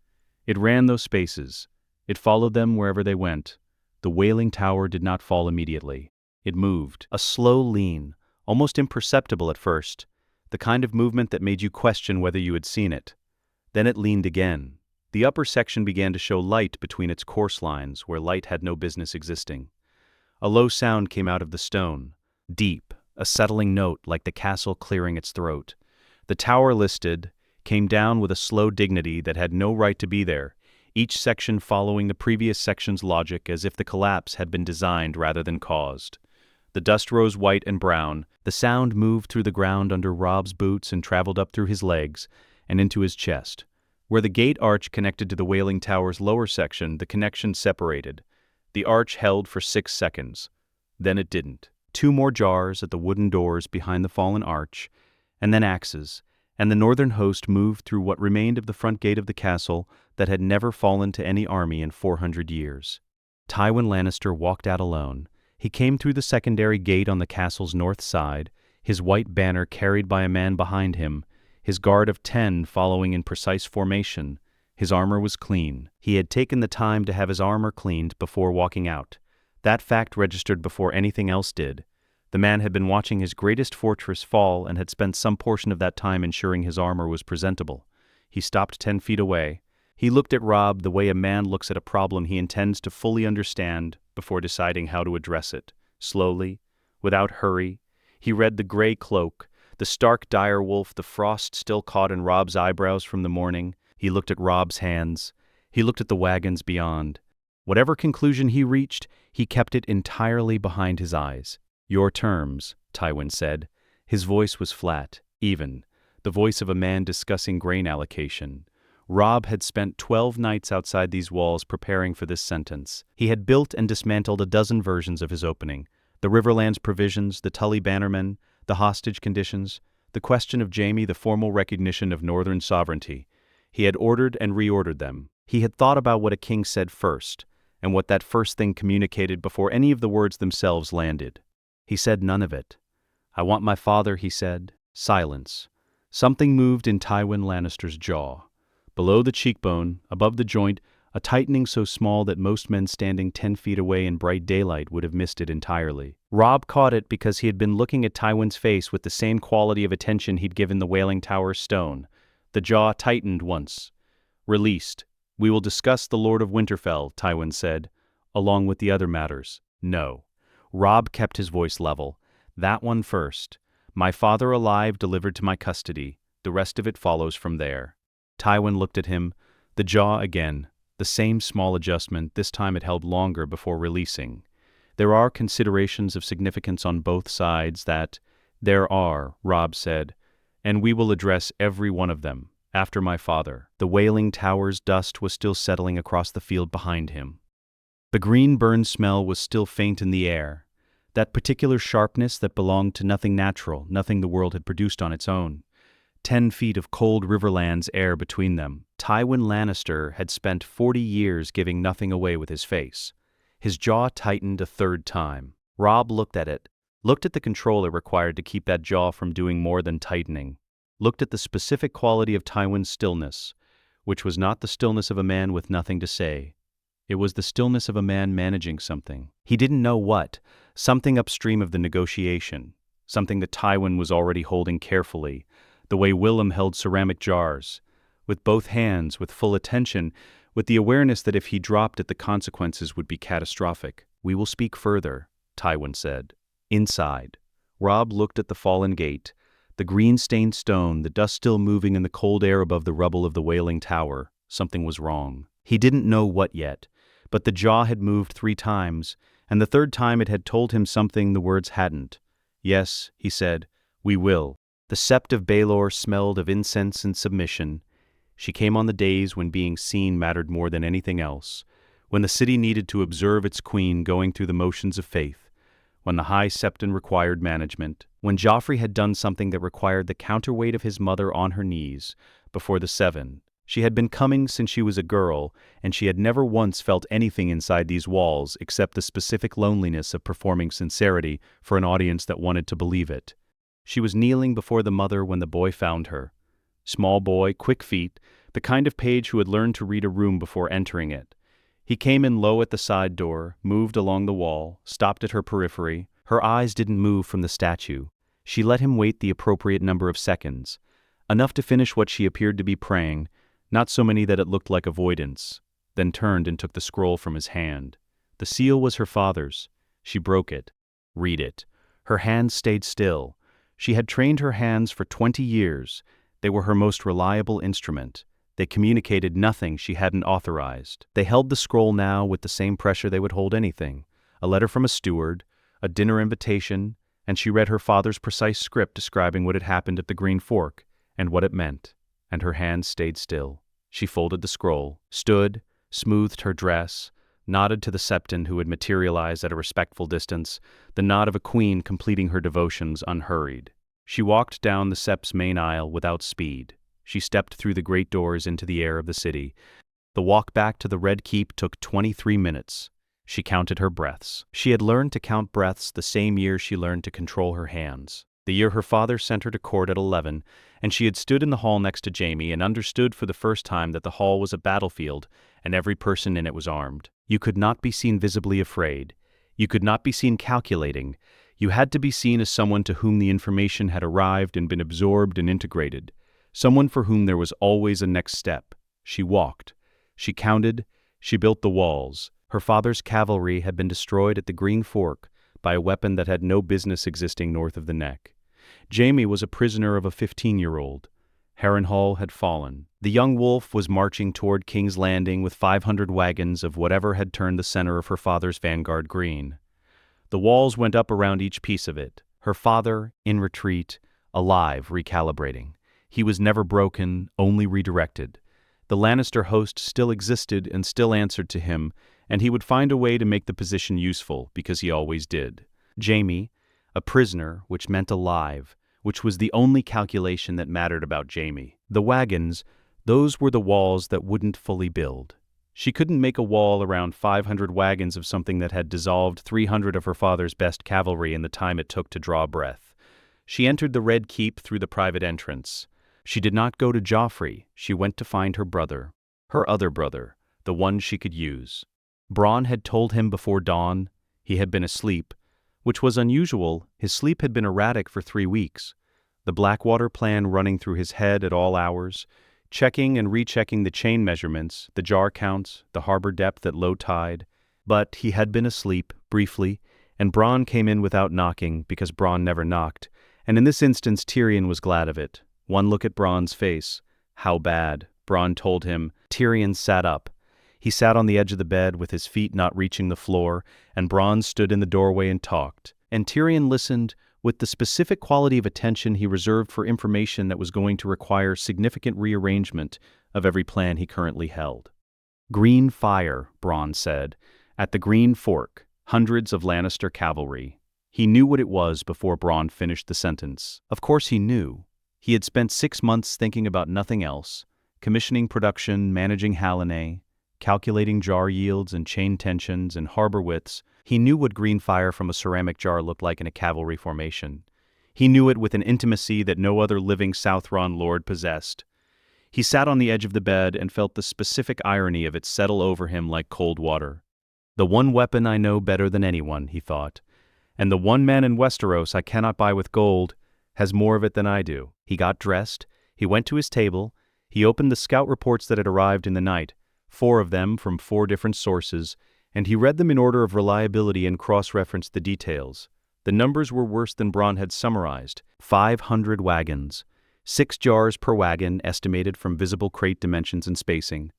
It ran those spaces. It followed them wherever they went. The Wailing Tower did not fall immediately. It moved, a slow lean, almost imperceptible at first, the kind of movement that made you question whether you had seen it. Then it leaned again. The upper section began to show light between its course lines where light had no business existing. A low sound came out of the stone, deep, a settling note like the castle clearing its throat. The tower listed, came down with a slow dignity that had no right to be there, each section following the previous section's logic as if the collapse had been designed rather than caused. The dust rose white and brown. The sound moved through the ground under Robb's boots and traveled up through his legs and into his chest. Where the gate arch connected to the Wailing Tower's lower section, the connection separated. The arch held for 6 seconds. Then it didn't. 2 more jars at the wooden doors behind the fallen arch, and then axes, and the northern host moved through what remained of the front gate of the castle that had never fallen to any army in 400 years. Tywin Lannister walked out alone. He came through the secondary gate on the castle's north side, his white banner carried by a man behind him, his guard of 10 following in precise formation, His armor was clean. He had taken the time to have his armor cleaned before walking out. That fact registered before anything else did. The man had been watching his greatest fortress fall and had spent some portion of that time ensuring his armor was presentable. He stopped 10 feet away. He looked at Robb the way a man looks at a problem he intends to fully understand before deciding how to address it. Slowly, without hurry, he read the gray cloak, the stark dire wolf, the frost still caught in Robb's eyebrows from the morning. He looked at Robb's hands. He looked at the wagons beyond. Whatever conclusion he reached, he kept it entirely behind his eyes. "Your terms," Tywin said. His voice was flat, even, the voice of a man discussing grain allocation. Robb had spent 12 nights outside these walls preparing for this sentence. He had built and dismantled a dozen versions of his opening. The Riverlands provisions, the Tully bannermen, the hostage conditions, the question of Jaime, the formal recognition of northern sovereignty. He had ordered and reordered them. He had thought about what a king said first, and what that first thing communicated before any of the words themselves landed. He said none of it. "I want my father," he said. Silence. Something moved in Tywin Lannister's jaw. Below the cheekbone, above the joint, a tightening so small that most men standing 10 feet away in bright daylight would have missed it entirely. Robb caught it because he had been looking at Tywin's face with the same quality of attention he'd given the Wailing Tower's stone. The jaw tightened once. "Released. We will discuss the Lord of Winterfell," Tywin said, "along with the other matters." "No." Robb kept his voice level. "That one first. My father alive delivered to my custody. The rest of it follows from there." Tywin looked at him. The jaw again. The same small adjustment, this time it held longer before releasing. "There are considerations of significance on both sides that—" "There are," Robb said, "and we will address every one of them, after my father." The Wailing Tower's dust was still settling across the field behind him. The green burn smell was still faint in the air, that particular sharpness that belonged to nothing natural, nothing the world had produced on its own. 10 feet of cold Riverlands air between them. Tywin Lannister had spent 40 years giving nothing away with his face. His jaw tightened a third time. Robb looked at it, looked at the control it required to keep that jaw from doing more than tightening, looked at the specific quality of Tywin's stillness, which was not the stillness of a man with nothing to say. It was the stillness of a man managing something. He didn't know what, something upstream of the negotiation, something that Tywin was already holding carefully, the way Willem held ceramic jars, with both hands, with full attention, with the awareness that if he dropped it the consequences would be catastrophic. "We will speak further," Tywin said. Inside, Robb looked at the fallen gate, the green-stained stone, the dust still moving in the cold air above the rubble of the Wailing Tower. Something was wrong. He didn't know what yet, but the jaw had moved 3 times, and the third time it had told him something the words hadn't. "Yes," he said, "we will." The sept of Baelor smelled of incense and submission. She came on the days when being seen mattered more than anything else, when the city needed to observe its queen going through the motions of faith, when the High Septon required management, when Joffrey had done something that required the counterweight of his mother on her knees before the Seven. She had been coming since she was a girl, and she had never once felt anything inside these walls except the specific loneliness of performing sincerity for an audience that wanted to believe it. She was kneeling before the mother when the boy found her. Small boy, quick feet, the kind of page who had learned to read a room before entering it. He came in low at the side door, moved along the wall, stopped at her periphery. Her eyes didn't move from the statue. She let him wait the appropriate number of seconds, enough to finish what she appeared to be praying, not so many that it looked like avoidance, then turned and took the scroll from his hand. The seal was her father's. She broke it. "Read it." Her hands stayed still. She had trained her hands for 20 years. They were her most reliable instrument. They communicated nothing she hadn't authorized. They held the scroll now with the same pressure they would hold anything. A letter from a steward, a dinner invitation, and she read her father's precise script describing what had happened at the Green Fork and what it meant. And her hands stayed still. She folded the scroll, stood, smoothed her dress, nodded to the Septon who had materialized at a respectful distance, the nod of a queen completing her devotions unhurried. She walked down the Sept's main aisle without speed. She stepped through the great doors into the air of the city. The walk back to the Red Keep took 23 minutes. She counted her breaths. She had learned to count breaths the same year she learned to control her hands. The year her father sent her to court at 11, and she had stood in the hall next to Jaime and understood for the first time that the hall was a battlefield and every person in it was armed. You could not be seen visibly afraid. You could not be seen calculating. You had to be seen as someone to whom the information had arrived and been absorbed and integrated. Someone for whom there was always a next step. She walked. She counted. She built the walls. Her father's cavalry had been destroyed at the Green Fork by a weapon that had no business existing north of the neck. Jaime was a prisoner of a 15-year-old. Harrenhal had fallen. The young wolf was marching toward King's Landing with 500 wagons of whatever had turned the center of her father's vanguard green. The walls went up around each piece of it. Her father, in retreat, alive, recalibrating. He was never broken, only redirected. The Lannister host still existed and still answered to him, and he would find a way to make the position useful, because he always did. Jaime, a prisoner, which meant alive, which was the only calculation that mattered about Jaime. The wagons, those were the walls that wouldn't fully build. She couldn't make a wall around 500 wagons of something that had dissolved 300 of her father's best cavalry in the time it took to draw breath. She entered the Red Keep through the private entrance. She did not go to Joffrey. She went to find her brother. Her other brother, the one she could use. Bronn had told him before dawn. He had been asleep, which was unusual. His sleep had been erratic for 3 weeks. The Blackwater plan running through his head at all hours, checking and rechecking the chain measurements, the jar counts, the harbor depth at low tide. But he had been asleep, briefly, and Bronn came in without knocking, because Bronn never knocked, and in this instance Tyrion was glad of it. One look at Bronn's face. How bad, Bronn told him. Tyrion sat up. He sat on the edge of the bed with his feet not reaching the floor, and Bronn stood in the doorway and talked. And Tyrion listened with the specific quality of attention he reserved for information that was going to require significant rearrangement of every plan he currently held. Green fire, Bronn said. At the Green Fork, hundreds of Lannister cavalry. He knew what it was before Bronn finished the sentence. Of course he knew. He had spent 6 months thinking about nothing else, commissioning production, managing Hallinay, calculating jar yields and chain tensions and harbor widths. He knew what green fire from a ceramic jar looked like in a cavalry formation. He knew it with an intimacy that no other living Southron lord possessed. He sat on the edge of the bed and felt the specific irony of it settle over him like cold water. The one weapon I know better than anyone, he thought, and the one man in Westeros I cannot buy with gold, has more of it than I do. He got dressed, he went to his table, he opened the scout reports that had arrived in the night, 4 of them from 4 different sources, and he read them in order of reliability and cross-referenced the details. The numbers were worse than Bronn had summarized. 500 wagons. 6 jars per wagon estimated from visible crate dimensions and spacing.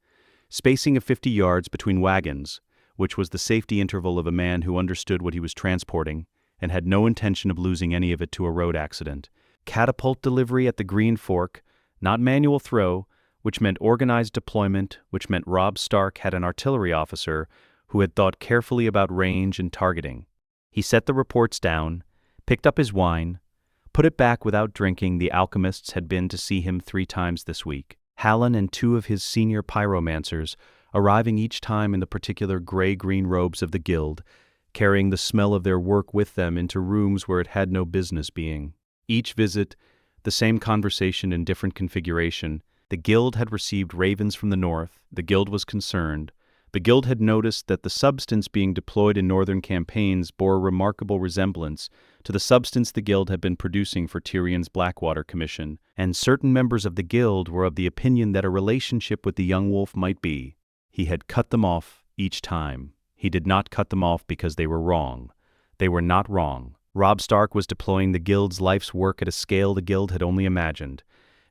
Spacing of 50 yards between wagons, which was the safety interval of a man who understood what he was transporting and had no intention of losing any of it to a road accident. Catapult delivery at the Green Fork, not manual throw, which meant organized deployment, which meant Robb Stark had an artillery officer who had thought carefully about range and targeting. He set the reports down, picked up his wine, put it back without drinking. The alchemists had been to see him 3 times this week. Hallan and 2 of his senior pyromancers, arriving each time in the particular gray-green robes of the guild, carrying the smell of their work with them into rooms where it had no business being. Each visit, the same conversation in different configuration. The guild had received ravens from the north. The guild was concerned. The guild had noticed that the substance being deployed in northern campaigns bore a remarkable resemblance to the substance the guild had been producing for Tyrion's Blackwater Commission, and certain members of the guild were of the opinion that a relationship with the young wolf might be. He had cut them off each time. He did not cut them off because they were wrong. They were not wrong. Robb Stark was deploying the guild's life's work at a scale the guild had only imagined,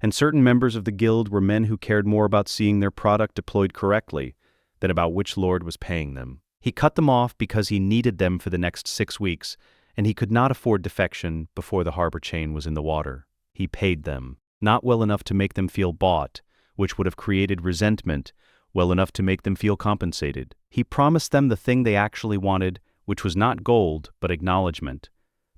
and certain members of the guild were men who cared more about seeing their product deployed correctly than about which lord was paying them. He cut them off because he needed them for the next 6 weeks, and he could not afford defection before the harbor chain was in the water. He paid them, not well enough to make them feel bought, which would have created resentment, well enough to make them feel compensated. He promised them the thing they actually wanted, which was not gold, but acknowledgement,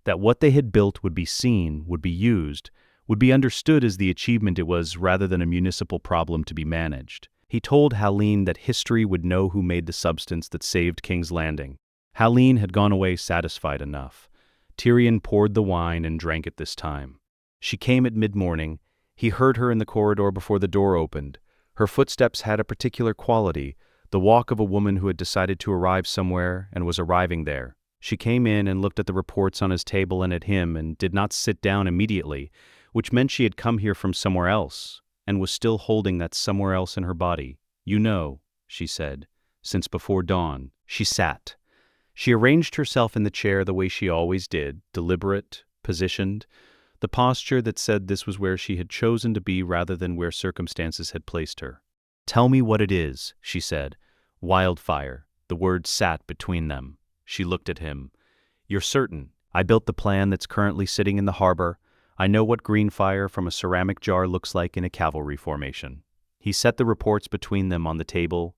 that what they had built would be seen, would be used, would be understood as the achievement it was rather than a municipal problem to be managed. He told Hallyne that history would know who made the substance that saved King's Landing. Hallyne had gone away satisfied enough. Tyrion poured the wine and drank it this time. She came at mid-morning. He heard her in the corridor before the door opened. Her footsteps had a particular quality, the walk of a woman who had decided to arrive somewhere and was arriving there. She came in and looked at the reports on his table and at him and did not sit down immediately, which meant she had come here from somewhere else and was still holding that somewhere else in her body. "You know," she said, "since before dawn." She sat. She arranged herself in the chair the way she always did, deliberate, positioned, the posture that said this was where she had chosen to be rather than where circumstances had placed her. "Tell me what it is," she said. "Wildfire." The word sat between them. She looked at him. "You're certain? I built the plan that's currently sitting in the harbor. I know what green fire from a ceramic jar looks like in a cavalry formation." He set the reports between them on the table.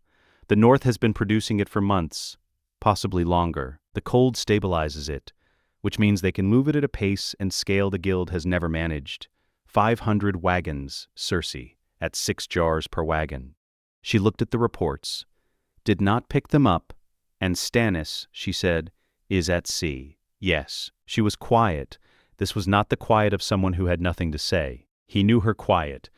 "The North has been producing it for months, possibly longer. The cold stabilizes it, which means they can move it at a pace and scale the guild has never managed. 500 wagons, Cersei, at 6 jars per wagon." She looked at the reports, did not pick them up, and Stannis, she said, "is at sea." Yes, she was quiet. This was not the quiet of someone who had nothing to say. He knew her quiet.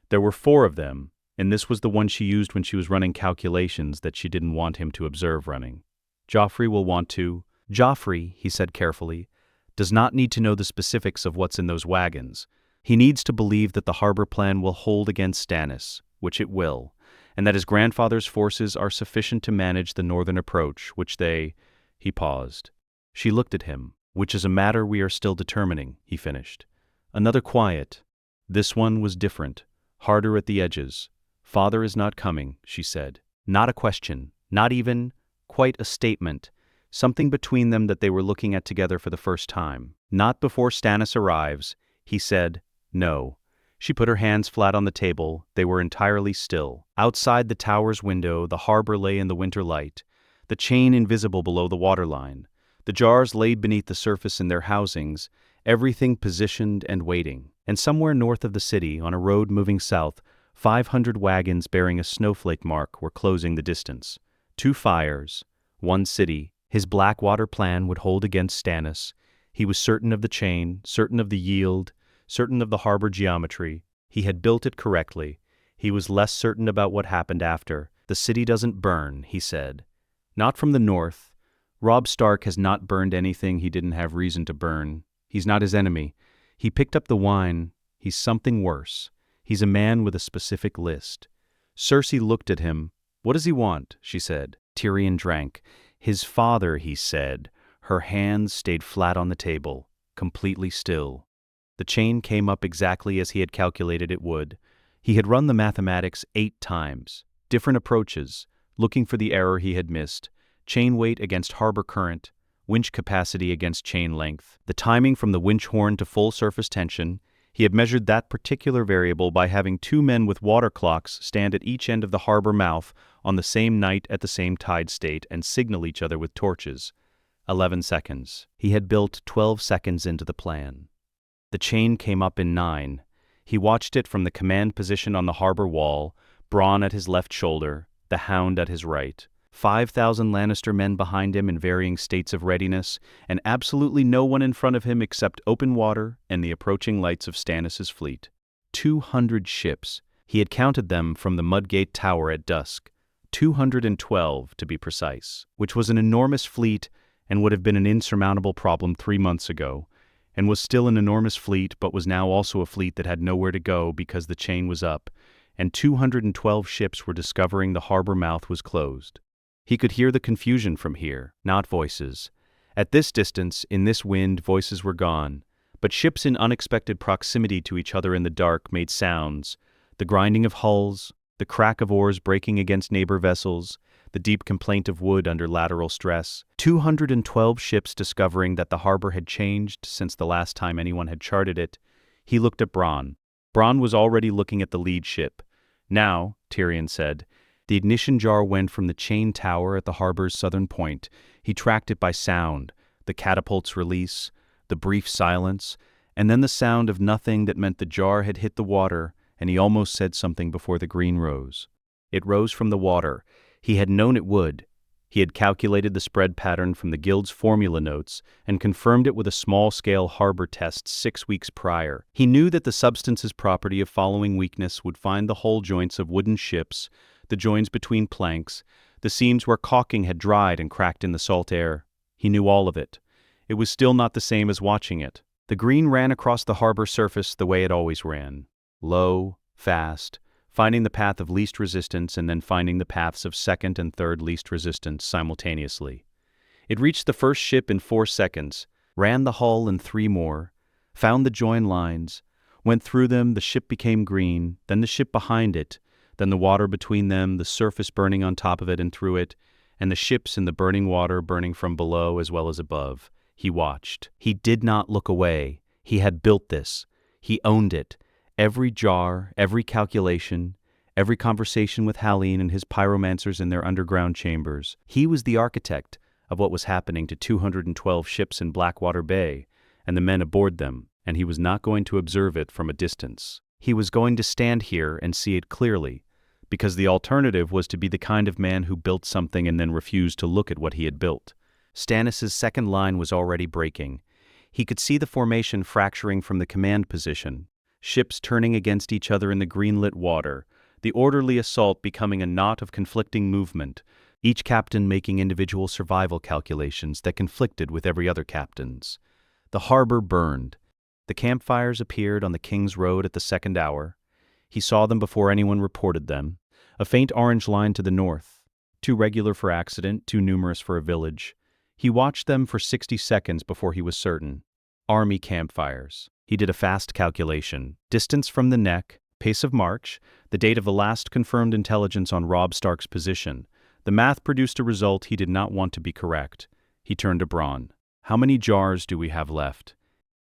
There were 4 of them, and this was the one she used when she was running calculations that she didn't want him to observe running. "Joffrey will want to—" "Joffrey," he said carefully, "does not need to know the specifics of what's in those wagons. He needs to believe that the harbor plan will hold against Stannis, which it will, and that his grandfather's forces are sufficient to manage the northern approach, which they—" He paused. She looked at him. "Which is a matter we are still determining," he finished. Another quiet. This one was different, harder at the edges. "Father is not coming," she said. Not a question, not even, quite a statement. Something between them that they were looking at together for the first time. "Not before Stannis arrives," he said. "No." She put her hands flat on the table. They were entirely still. Outside the tower's window, the harbor lay in the winter light, the chain invisible below the waterline, the jars laid beneath the surface in their housings, everything positioned and waiting. And somewhere north of the city, on a road moving south, 500 wagons bearing a snowflake mark were closing the distance. 2 fires, 1 city. His Blackwater plan would hold against Stannis. He was certain of the chain, certain of the yield, certain of the harbor geometry. He had built it correctly. He was less certain about what happened after. "The city doesn't burn," he said. "Not from the north. Robb Stark has not burned anything he didn't have reason to burn. He's not his enemy. He picked up the wine. He's something worse. He's a man with a specific list." Cersei looked at him. "What does he want?" she said. Tyrion drank. "His father," he said. Her hands stayed flat on the table, completely still. The chain came up exactly as he had calculated it would. He had run the mathematics 8 times. Different approaches, looking for the error he had missed. Chain weight against harbor current, winch capacity against chain length, the timing from the winch horn to full surface tension. He had measured that particular variable by having 2 men with water clocks stand at each end of the harbor mouth on the same night at the same tide state and signal each other with torches. 11 seconds. He had built 12 seconds into the plan. The chain came up in 9. He watched it from the command position on the harbor wall, Bronn at his left shoulder, the Hound at his right. 5,000 Lannister men behind him in varying states of readiness, and absolutely no one in front of him except open water and the approaching lights of Stannis' fleet. 200 ships. He had counted them from the Mudgate Tower at dusk. 212, to be precise, which was an enormous fleet and would have been an insurmountable problem 3 months ago, and was still an enormous fleet but was now also a fleet that had nowhere to go because the chain was up, and 212 ships were discovering the harbor mouth was closed. He could hear the confusion from here, not voices. At this distance, in this wind, voices were gone, but ships in unexpected proximity to each other in the dark made sounds, the grinding of hulls, the crack of oars breaking against neighbor vessels, the deep complaint of wood under lateral stress. 212 ships discovering that the harbor had changed since the last time anyone had charted it. He looked at Bronn. Bronn was already looking at the lead ship. "Now," Tyrion said, the ignition jar went from the chain tower at the harbor's southern point. He tracked it by sound, the catapult's release, the brief silence, and then the sound of nothing that meant the jar had hit the water, and he almost said something before the green rose. It rose from the water. He had known it would. He had calculated the spread pattern from the guild's formula notes and confirmed it with a small-scale harbor test 6 weeks prior. He knew that the substance's property of following weakness would find the hull joints of wooden ships, the joins between planks, the seams where caulking had dried and cracked in the salt air. He knew all of it. It was still not the same as watching it. The green ran across the harbor surface the way it always ran. Low, fast, finding the path of least resistance and then finding the paths of second and third least resistance simultaneously. It reached the first ship in 4 seconds, ran the hull in 3 more, found the join lines, went through them, the ship became green, then the ship behind it, then the water between them, the surface burning on top of it and through it, and the ships in the burning water burning from below as well as above. He watched. He did not look away. He had built this. He owned it. Every jar, every calculation, every conversation with Halline and his pyromancers in their underground chambers. He was the architect of what was happening to 212 ships in Blackwater Bay and the men aboard them, and he was not going to observe it from a distance. He was going to stand here and see it clearly, because the alternative was to be the kind of man who built something and then refused to look at what he had built. Stannis's second line was already breaking. He could see the formation fracturing from the command position, ships turning against each other in the green-lit water, the orderly assault becoming a knot of conflicting movement, each captain making individual survival calculations that conflicted with every other captain's. The harbor burned. The campfires appeared on the King's Road at the second hour. He saw them before anyone reported them. A faint orange line to the north, too regular for accident, too numerous for a village. He watched them for 60 seconds before he was certain. Army campfires. He did a fast calculation. Distance from the neck, pace of march, the date of the last confirmed intelligence on Robb Stark's position. The math produced a result he did not want to be correct. He turned to Bronn. "How many jars do we have left?"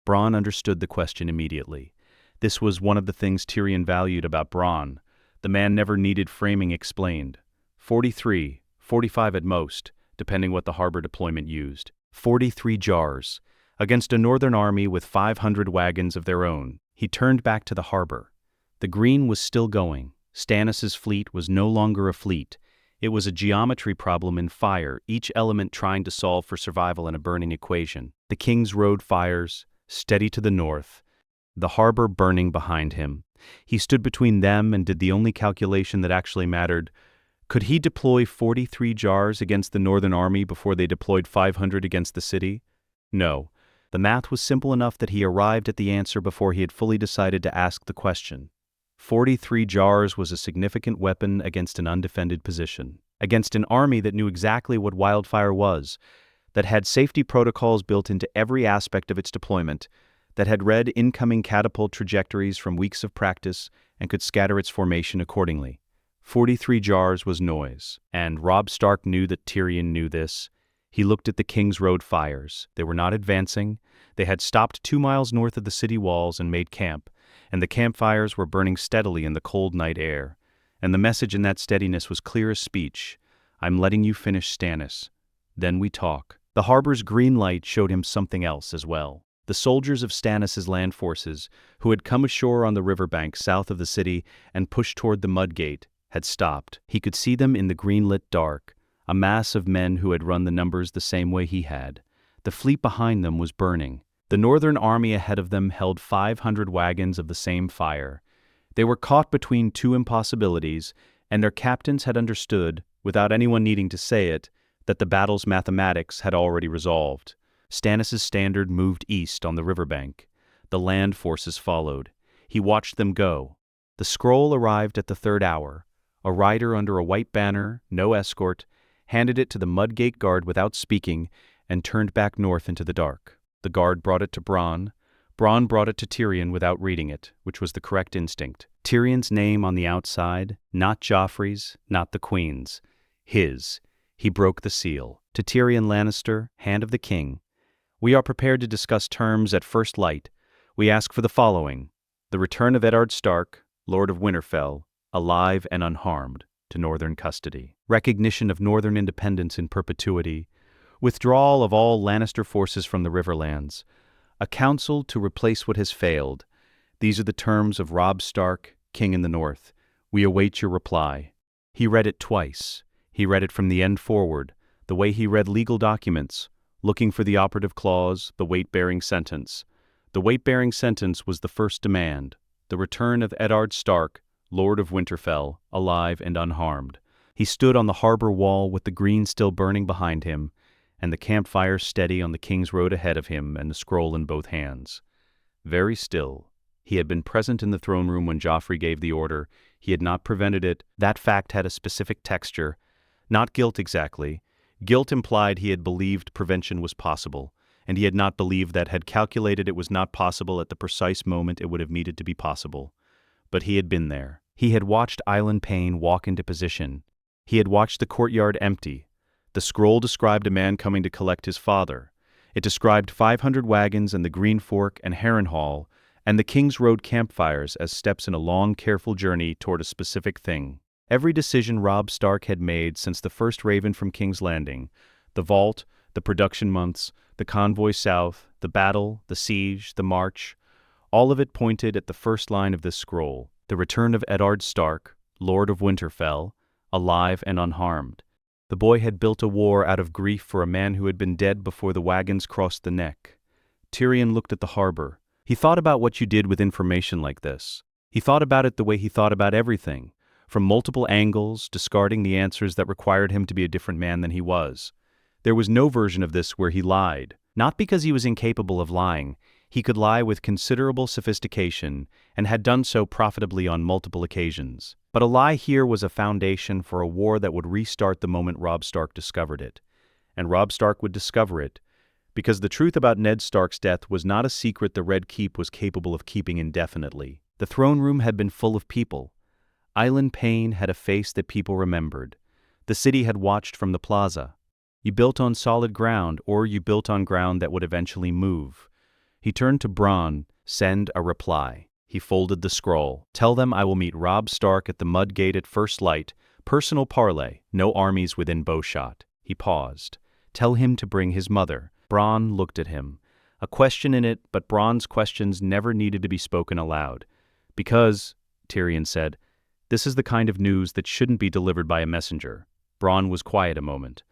Bronn understood the question immediately. This was one of the things Tyrion valued about Bronn. The man never needed framing explained. 43, 45 at most, depending what the harbor deployment used. 43 jars. Against a northern army with 500 wagons of their own. He turned back to the harbor. The green was still going. Stannis's fleet was no longer a fleet. It was a geometry problem in fire, each element trying to solve for survival in a burning equation. The King's Road fires, steady to the north. The harbor burning behind him. He stood between them and did the only calculation that actually mattered. Could he deploy 43 jars against the northern army before they deployed 500 against the city? No. The math was simple enough that he arrived at the answer before he had fully decided to ask the question. 43 jars was a significant weapon against an undefended position, against an army that knew exactly what Wildfire was, that had safety protocols built into every aspect of its deployment, that had read incoming catapult trajectories from weeks of practice and could scatter its formation accordingly. 43 jars was noise, and Robb Stark knew that Tyrion knew this. He looked at the King's Road fires. They were not advancing. They had stopped 2 miles north of the city walls and made camp, and the campfires were burning steadily in the cold night air. And the message in that steadiness was clear as speech. "I'm letting you finish, Stannis. Then we talk." The harbor's green light showed him something else as well. The soldiers of Stannis's land forces, who had come ashore on the riverbank south of the city and pushed toward the Mudgate, had stopped. He could see them in the green-lit dark, a mass of men who had run the numbers the same way he had. The fleet behind them was burning. The northern army ahead of them held 500 wagons of the same fire. They were caught between two impossibilities, and their captains had understood, without anyone needing to say it, that the battle's mathematics had already resolved. Stannis's standard moved east on the riverbank. The land forces followed. He watched them go. The scroll arrived at the 3rd hour. A rider under a white banner, no escort, handed it to the Mudgate guard without speaking, and turned back north into the dark. The guard brought it to Bronn. Bronn brought it to Tyrion without reading it, which was the correct instinct. Tyrion's name on the outside, not Joffrey's, not the Queen's. His. He broke the seal. To Tyrion Lannister, Hand of the King. "We are prepared to discuss terms at first light. We ask for the following: the return of Eddard Stark, Lord of Winterfell, alive and unharmed, to northern custody. Recognition of northern independence in perpetuity. Withdrawal of all Lannister forces from the Riverlands. A council to replace what has failed. These are the terms of Robb Stark, King in the North. We await your reply." He read it twice. He read it from the end forward, the way he read legal documents, looking for the operative clause, the weight-bearing sentence. The weight-bearing sentence was the first demand, the return of Eddard Stark, Lord of Winterfell, alive and unharmed. He stood on the harbor wall with the green still burning behind him, and the campfire steady on the king's road ahead of him and the scroll in both hands. Very still. He had been present in the throne room when Joffrey gave the order. He had not prevented it. That fact had a specific texture. Not guilt exactly. Guilt implied he had believed prevention was possible, and he had not believed that, had calculated it was not possible at the precise moment it would have needed to be possible. But he had been there. He had watched Island Payne walk into position. He had watched the courtyard empty. The scroll described a man coming to collect his father. It described 500 wagons and the Green Fork and Harrenhal, and the King's Road campfires as steps in a long, careful journey toward a specific thing. Every decision Robb Stark had made since the first Raven from King's Landing, the vault, the production months, the convoy south, the battle, the siege, the march, all of it pointed at the first line of this scroll, the return of Eddard Stark, Lord of Winterfell, alive and unharmed. The boy had built a war out of grief for a man who had been dead before the wagons crossed the neck. Tyrion looked at the harbor. He thought about what you did with information like this. He thought about it the way he thought about everything, from multiple angles, discarding the answers that required him to be a different man than he was. There was no version of this where he lied. Not because he was incapable of lying. He could lie with considerable sophistication and had done so profitably on multiple occasions. But a lie here was a foundation for a war that would restart the moment Robb Stark discovered it. And Robb Stark would discover it, because the truth about Ned Stark's death was not a secret the Red Keep was capable of keeping indefinitely. The throne room had been full of people. Island Payne had a face that people remembered. The city had watched from the plaza. You built on solid ground, or you built on ground that would eventually move. He turned to Bronn. Send a reply. He folded the scroll. Tell them I will meet Robb Stark at the mud gate at first light. Personal parley. No armies within bowshot. He paused. Tell him to bring his mother. Bronn looked at him. A question in it, but Bronn's questions never needed to be spoken aloud. Because, Tyrion said, this is the kind of news that shouldn't be delivered by a messenger. Bronn was quiet a moment.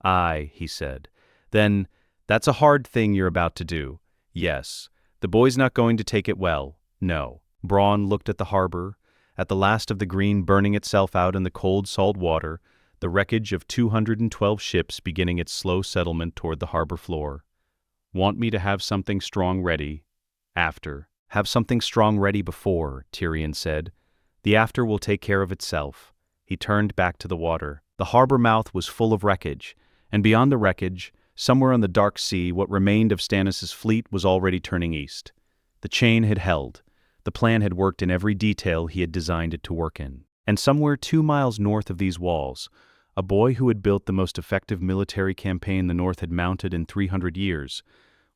Aye, he said. Then, that's a hard thing you're about to do. Yes. The boy's not going to take it well. No. Bronn looked at the harbor, at the last of the green burning itself out in the cold salt water, the wreckage of 212 ships beginning its slow settlement toward the harbor floor. Want me to have something strong ready? After. Have something strong ready before, Tyrion said. The after will take care of itself. He turned back to the water. The harbor mouth was full of wreckage, and beyond the wreckage, somewhere on the dark sea, what remained of Stannis' fleet was already turning east. The chain had held. The plan had worked in every detail he had designed it to work in. And somewhere 2 miles north of these walls, a boy who had built the most effective military campaign the North had mounted in 300 years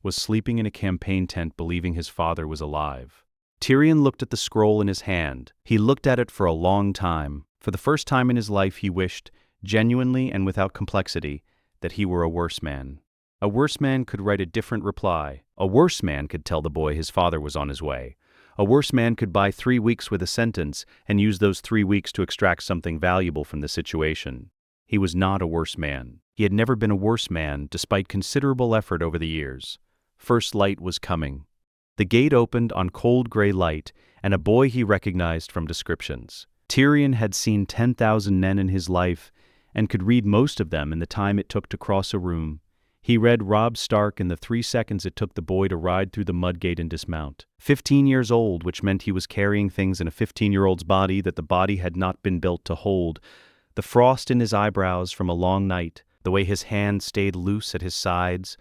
was sleeping in a campaign tent believing his father was alive. Tyrion looked at the scroll in his hand. He looked at it for a long time. For the first time in his life he wished, genuinely and without complexity, that he were a worse man. A worse man could write a different reply. A worse man could tell the boy his father was on his way. A worse man could buy 3 weeks with a sentence and use those 3 weeks to extract something valuable from the situation. He was not a worse man. He had never been a worse man, despite considerable effort over the years. First light was coming. The gate opened on cold gray light, and a boy he recognized from descriptions. Tyrion had seen 10,000 men in his life, and could read most of them in the time it took to cross a room. He read Robb Stark in the 3 seconds it took the boy to ride through the mud gate and dismount. 15 years old, which meant he was carrying things in a 15-year-old's body that the body had not been built to hold. The frost in his eyebrows from a long night, the way his hand stayed loose at his sides,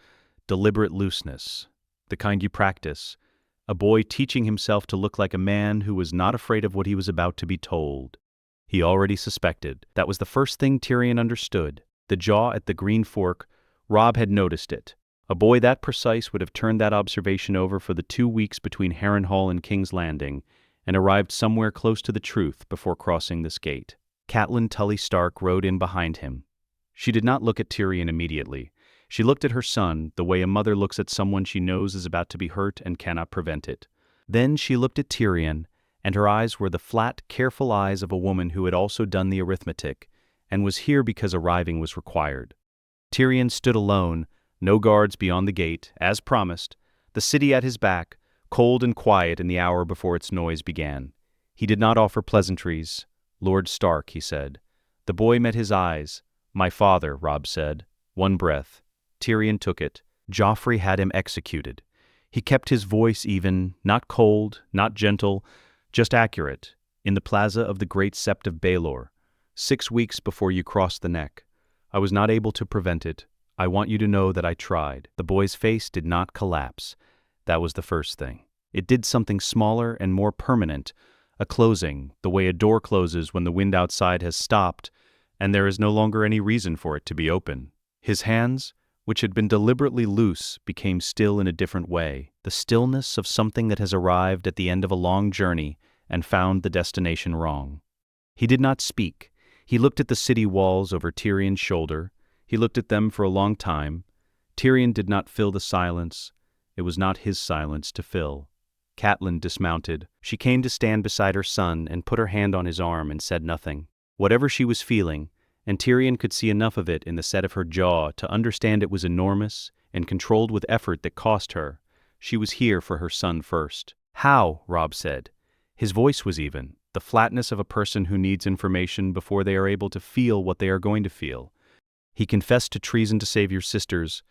deliberate looseness, the kind you practice. A boy teaching himself to look like a man who was not afraid of what he was about to be told. He already suspected. That was the first thing Tyrion understood. The jaw at the Green Fork, Robb had noticed it. A boy that precise would have turned that observation over for the 2 weeks between Harrenhal and King's Landing, and arrived somewhere close to the truth before crossing this gate. Catelyn Tully Stark rode in behind him. She did not look at Tyrion immediately. She looked at her son the way a mother looks at someone she knows is about to be hurt and cannot prevent it. Then she looked at Tyrion, and her eyes were the flat, careful eyes of a woman who had also done the arithmetic, and was here because arriving was required. Tyrion stood alone, no guards beyond the gate, as promised, the city at his back, cold and quiet in the hour before its noise began. He did not offer pleasantries. "Lord Stark," he said. The boy met his eyes. "My father," Robb said. One breath. Tyrion took it. Joffrey had him executed. He kept his voice even, not cold, not gentle, just accurate, in the plaza of the great sept of Baelor, 6 weeks before you crossed the neck. I was not able to prevent it. I want you to know that I tried. The boy's face did not collapse. That was the first thing. It did something smaller and more permanent, a closing, the way a door closes when the wind outside has stopped, and there is no longer any reason for it to be open. His hands, which had been deliberately loose, became still in a different way, the stillness of something that has arrived at the end of a long journey and found the destination wrong. He did not speak. He looked at the city walls over Tyrion's shoulder. He looked at them for a long time. Tyrion did not fill the silence. It was not his silence to fill. Catelyn dismounted. She came to stand beside her son and put her hand on his arm and said nothing. Whatever she was feeling, and Tyrion could see enough of it in the set of her jaw to understand it was enormous and controlled with effort that cost her. She was here for her son first. "How?" Robb said. His voice was even, the flatness of a person who needs information before they are able to feel what they are going to feel. "He confessed to treason to save your sisters.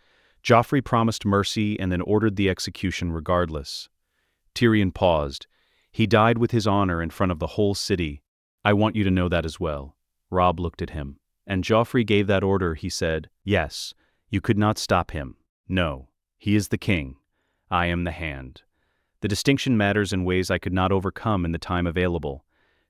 Joffrey promised mercy and then ordered the execution regardless." Tyrion paused. "He died with his honor in front of the whole city. I want you to know that as well." Robb looked at him. "And Joffrey gave that order," he said. "Yes. You could not stop him. No. He is the king. I am the hand. The distinction matters in ways I could not overcome in the time available."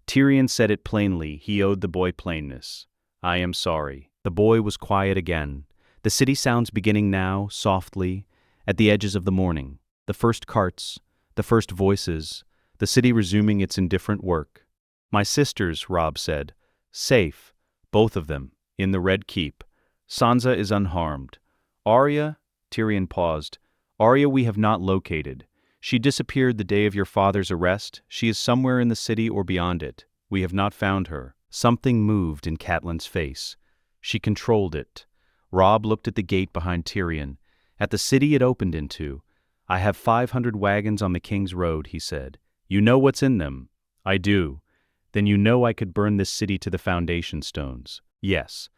Tyrion said it plainly. He owed the boy plainness. "I am sorry." The boy was quiet again. The city sounds beginning now, softly, at the edges of the morning. The first carts, the first voices, the city resuming its indifferent work. "My sisters," Robb said. "Safe, both of them, in the Red Keep. Sansa is unharmed. Arya," Tyrion paused. "Arya we have not located. She disappeared the day of your father's arrest. She is somewhere in the city or beyond it. We have not found her." Something moved in Catelyn's face. She controlled it. Robb looked at the gate behind Tyrion, at the city it opened into. "I have 500 wagons on the King's Road," he said. "You know what's in them?" "I do." "Then you know I could burn this city to the foundation stones." "Yes.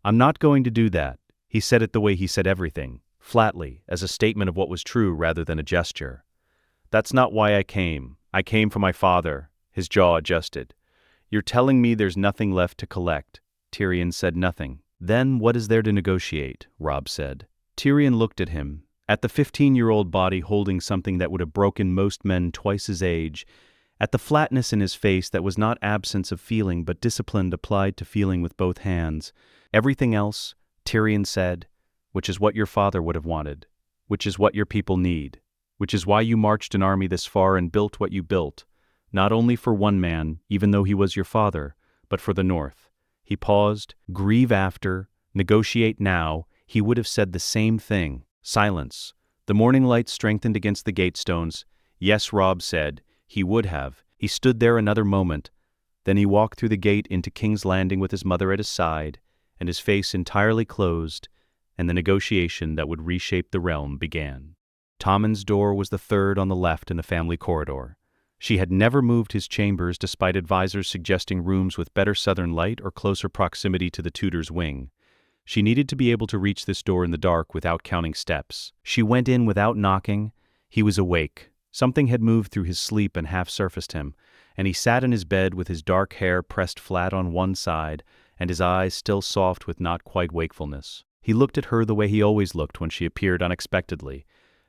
I'm not going to do that." He said it the way he said everything, flatly, as a statement of what was true rather than a gesture. "That's not why I came. I came for my father." His jaw adjusted. "You're telling me there's nothing left to collect." Tyrion said nothing. "Then what is there to negotiate?" Robb said. Tyrion looked at him, at the 15-year-old body holding something that would have broken most men twice his age, at the flatness in his face that was not absence of feeling but discipline applied to feeling with both hands. "Everything else," Tyrion said, "which is what your father would have wanted, which is what your people need, which is why you marched an army this far and built what you built, not only for one man, even though he was your father, but for the North." He paused. "Grieve after, negotiate now." He would have said the same thing. Silence. The morning light strengthened against the gatestones. "Yes," Robb said. He would have. He stood there another moment. Then he walked through the gate into King's Landing with his mother at his side, and his face entirely closed, and the negotiation that would reshape the realm began. Tommen's door was the third on the left in the family corridor. She had never moved his chambers despite advisors suggesting rooms with better southern light or closer proximity to the Tudor's wing. She needed to be able to reach this door in the dark without counting steps. She went in without knocking. He was awake. Something had moved through his sleep and half-surfaced him, and he sat in his bed with his dark hair pressed flat on one side and his eyes still soft with not quite wakefulness. He looked at her the way he always looked when she appeared unexpectedly,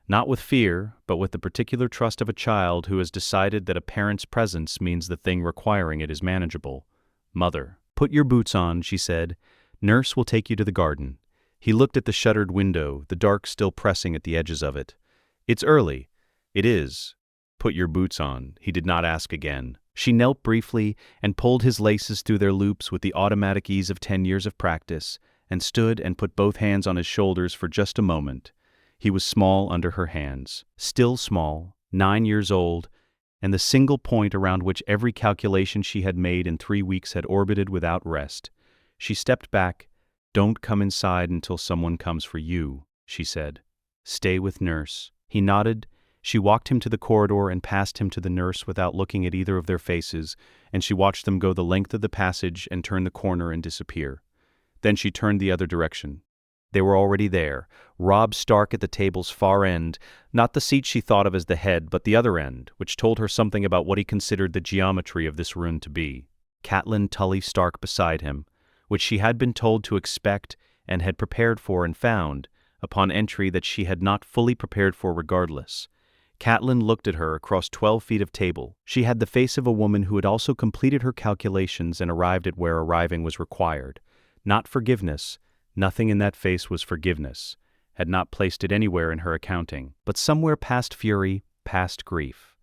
not with fear, but with the particular trust of a child who has decided that a parent's presence means the thing requiring it is manageable. "Mother." "Put your boots on," she said. "Nurse will take you to the garden." He looked at the shuttered window, the dark still pressing at the edges of it. "It's early." "It is." "Put your boots on." He did not ask again. She knelt briefly and pulled his laces through their loops with the automatic ease of 10 years of practice, and stood and put both hands on his shoulders for just a moment. He was small under her hands, still small, 9 years old, and the single point around which every calculation she had made in 3 weeks had orbited without rest. She stepped back, "Don't come inside until someone comes for you," she said. "Stay with nurse." He nodded. She walked him to the corridor and passed him to the nurse without looking at either of their faces, and she watched them go the length of the passage and turn the corner and disappear. Then she turned the other direction. They were already there, Robb Stark at the table's far end, not the seat she thought of as the head, but the other end, which told her something about what he considered the geometry of this rune to be. Catelyn Tully Stark beside him, which she had been told to expect and had prepared for and found, upon entry that she had not fully prepared for regardless. Catelyn looked at her across 12 feet of table. She had the face of a woman who had also completed her calculations and arrived at where arriving was required. Not forgiveness. Nothing in that face was forgiveness. Had not placed it anywhere in her accounting, but somewhere past fury, past grief.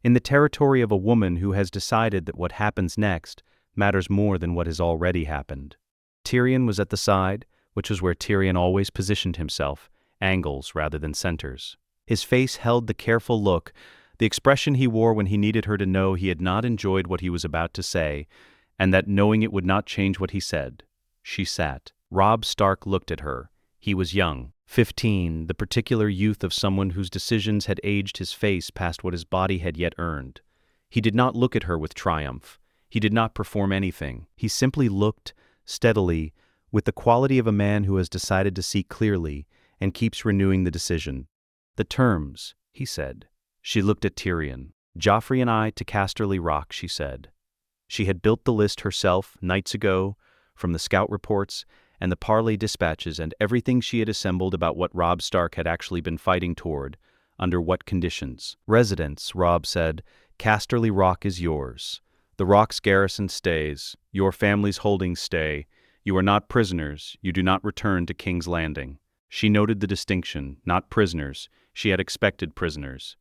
In the territory of a woman who has decided that what happens next matters more than what has already happened. Tyrion was at the side, which was where Tyrion always positioned himself, angles rather than centers. His face held the careful look, the expression he wore when he needed her to know he had not enjoyed what he was about to say, and that knowing it would not change what he said. She sat. Robb Stark looked at her. He was young, 15, the particular youth of someone whose decisions had aged his face past what his body had yet earned. He did not look at her with triumph. He did not perform anything. He simply looked, steadily, with the quality of a man who has decided to see clearly and keeps renewing the decision. "The terms," he said. She looked at Tyrion. "Joffrey and I to Casterly Rock," she said. She had built the list herself, nights ago, from the scout reports and the parley dispatches and everything she had assembled about what Robb Stark had actually been fighting toward, under what conditions. "Residence," Robb said. "Casterly Rock is yours. The Rock's garrison stays. Your family's holdings stay. You are not prisoners. You do not return to King's Landing." She noted the distinction, not prisoners. She had expected prisoners.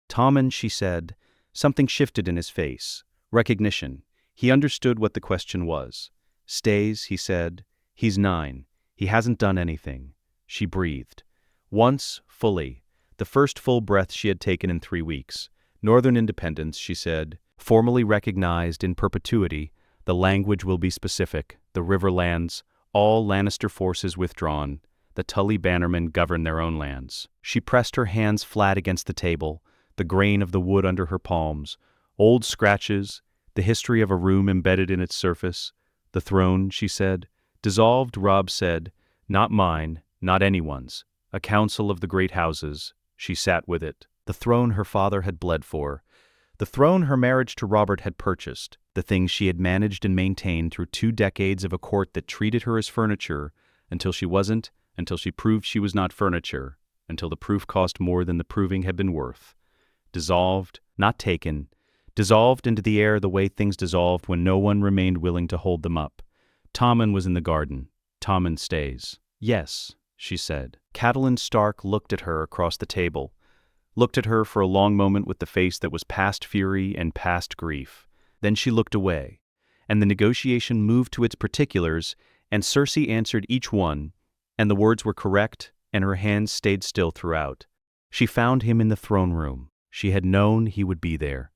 "Tommen," she said. Something shifted in his face. Recognition. He understood what the question was. "Stays," he said. "He's 9. He hasn't done anything." She breathed. Once, fully. The first full breath she had taken in 3 weeks. "Northern independence," she said. "Formally recognized in perpetuity. The language will be specific. The Riverlands. All Lannister forces withdrawn. The Tully bannermen govern their own lands." She pressed her hands flat against the table, the grain of the wood under her palms. Old scratches, the history of a room embedded in its surface. "The throne," she said. "Dissolved," Robb said. "Not mine, not anyone's. A council of the great houses." She sat with it. The throne her father had bled for. The throne her marriage to Robert had purchased. The thing she had managed and maintained through 2 decades of a court that treated her as furniture, until she wasn't, until she proved she was not furniture, until the proof cost more than the proving had been worth. Dissolved, not taken. Dissolved into the air the way things dissolved when no one remained willing to hold them up. Tommen was in the garden. Tommen stays. "Yes," she said. Catelyn Stark looked at her across the table. Looked at her for a long moment with the face that was past fury and past grief. Then she looked away, and the negotiation moved to its particulars, and Cersei answered each one, and the words were correct, and her hands stayed still throughout. She found him in the throne room. She had known he would be there.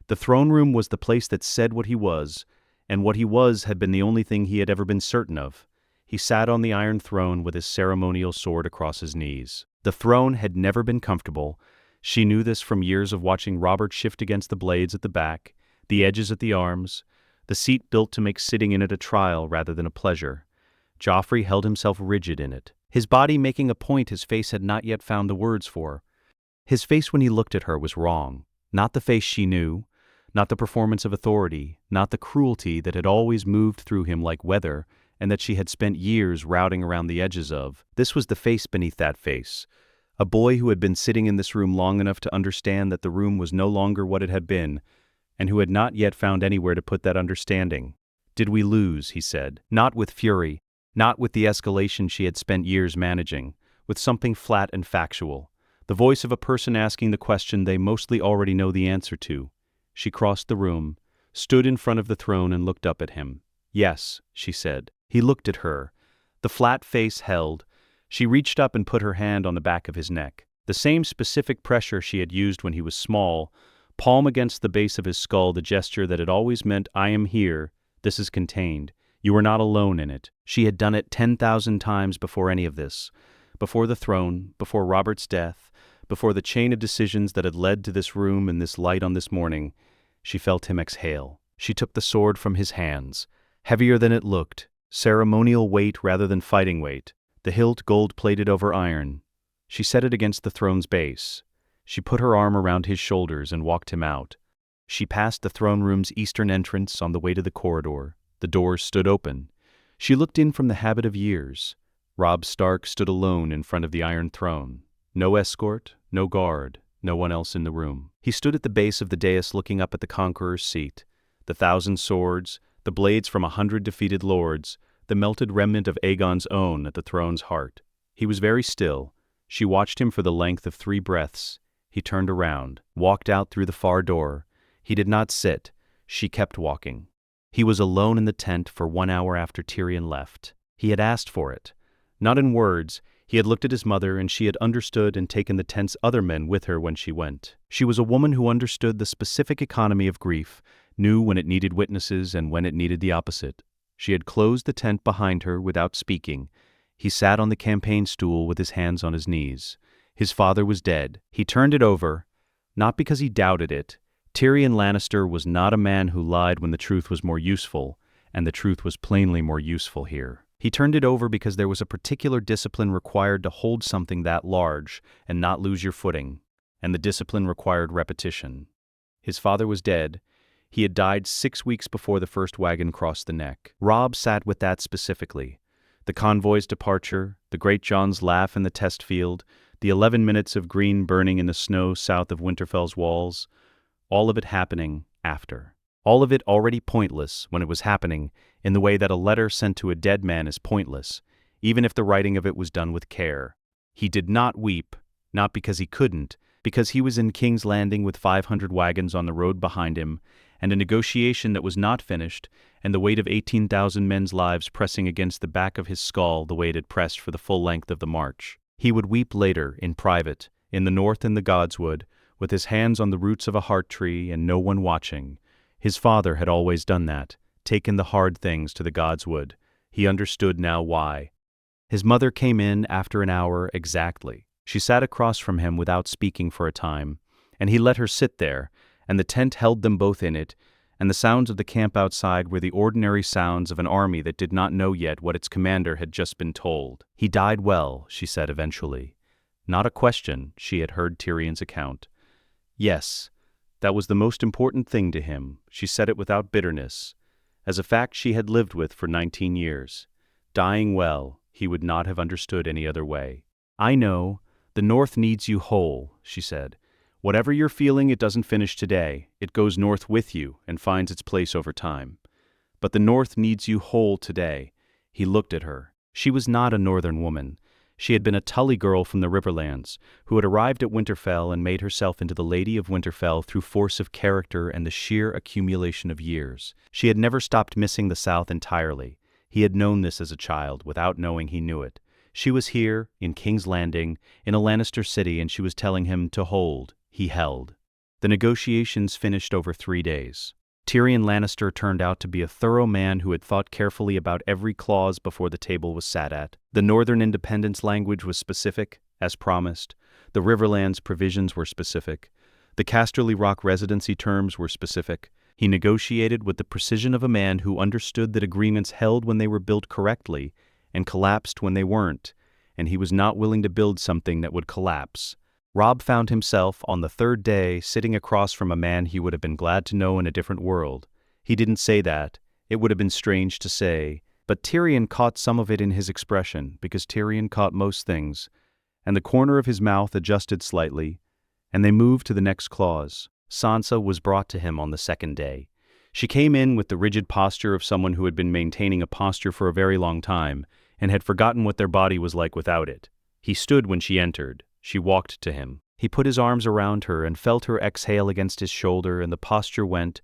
The throne room was the place that said what he was, and what he was had been the only thing he had ever been certain of. He sat on the Iron Throne with his ceremonial sword across his knees. The throne had never been comfortable. She knew this from years of watching Robert shift against the blades at the back, the edges at the arms, the seat built to make sitting in it a trial rather than a pleasure. Joffrey held himself rigid in it, his body making a point his face had not yet found the words for. His face when he looked at her was wrong, not the face she knew, not the performance of authority, not the cruelty that had always moved through him like weather and that she had spent years routing around the edges of. This was the face beneath that face. A boy who had been sitting in this room long enough to understand that the room was no longer what it had been, and who had not yet found anywhere to put that understanding. "Did we lose?" he said. Not with fury, not with the escalation she had spent years managing, with something flat and factual. The voice of a person asking the question they mostly already know the answer to. She crossed the room, stood in front of the throne and looked up at him. "Yes," she said. He looked at her. The flat face held. She reached up and put her hand on the back of his neck. The same specific pressure she had used when he was small, palm against the base of his skull, the gesture that had always meant, "I am here, this is contained. You were not alone in it. She had done it 10,000 times before any of this. Before the throne, before Robert's death, before the chain of decisions that had led to this room and this light on this morning. She felt him exhale. She took the sword from his hands. Heavier than it looked. Ceremonial weight rather than fighting weight. The hilt gold-plated over iron. She set it against the throne's base. She put her arm around his shoulders and walked him out. She passed the throne room's eastern entrance on the way to the corridor. The doors stood open. She looked in from the habit of years. Robb Stark stood alone in front of the Iron Throne. No escort, no guard, no one else in the room. He stood at the base of the dais looking up at the Conqueror's seat. The 1,000 swords, the blades from 100 defeated lords, the melted remnant of Aegon's own at the throne's heart. He was very still. She watched him for the length of 3 breaths. He turned around, walked out through the far door. He did not sit. She kept walking. He was alone in the tent for 1 hour after Tyrion left. He had asked for it. Not in words. He had looked at his mother, and she had understood and taken the tent's other men with her when she went. She was a woman who understood the specific economy of grief, knew when it needed witnesses and when it needed the opposite. She had closed the tent behind her without speaking. He sat on the campaign stool with his hands on his knees. His father was dead. He turned it over, not because he doubted it. Tyrion Lannister was not a man who lied when the truth was more useful, and the truth was plainly more useful here. He turned it over because there was a particular discipline required to hold something that large and not lose your footing, and the discipline required repetition. His father was dead. He had died 6 weeks before the first wagon crossed the neck. Robb sat with that specifically. The convoy's departure, the Great John's laugh in the test field, the 11 minutes of green burning in the snow south of Winterfell's walls, all of it happening after. All of it already pointless when it was happening, in the way that a letter sent to a dead man is pointless, even if the writing of it was done with care. He did not weep, not because he couldn't, because he was in King's Landing with 500 wagons on the road behind him, and a negotiation that was not finished, and the weight of 18,000 men's lives pressing against the back of his skull the way it had pressed for the full length of the march. He would weep later, in private, in the north in the Godswood, with his hands on the roots of a heart tree and no one watching. His father had always done that, taken the hard things to the Godswood. He understood now why. His mother came in after an hour exactly. She sat across from him without speaking for a time, and he let her sit there, and the tent held them both in it, and the sounds of the camp outside were the ordinary sounds of an army that did not know yet what its commander had just been told. He died well, she said eventually. Not a question, she had heard Tyrion's account. Yes, that was the most important thing to him. She said it without bitterness, as a fact she had lived with for 19 years. Dying well, he would not have understood any other way. I know, the North needs you whole, she said. Whatever you're feeling, it doesn't finish today. It goes north with you and finds its place over time. But the North needs you whole today. He looked at her. She was not a northern woman. She had been a Tully girl from the Riverlands, who had arrived at Winterfell and made herself into the Lady of Winterfell through force of character and the sheer accumulation of years. She had never stopped missing the South entirely. He had known this as a child, without knowing he knew it. She was here, in King's Landing, in a Lannister city, and she was telling him to hold. He held. The negotiations finished over 3 days. Tyrion Lannister turned out to be a thorough man who had thought carefully about every clause before the table was sat at. The Northern Independence language was specific, as promised. The Riverlands provisions were specific. The Casterly Rock residency terms were specific. He negotiated with the precision of a man who understood that agreements held when they were built correctly and collapsed when they weren't, and he was not willing to build something that would collapse. Robb found himself, on the 3rd day, sitting across from a man he would have been glad to know in a different world. He didn't say that. It would have been strange to say. But Tyrion caught some of it in his expression, because Tyrion caught most things, and the corner of his mouth adjusted slightly, and they moved to the next clause. Sansa was brought to him on the 2nd day. She came in with the rigid posture of someone who had been maintaining a posture for a very long time, and had forgotten what their body was like without it. He stood when she entered. She walked to him. He put his arms around her and felt her exhale against his shoulder, and the posture went,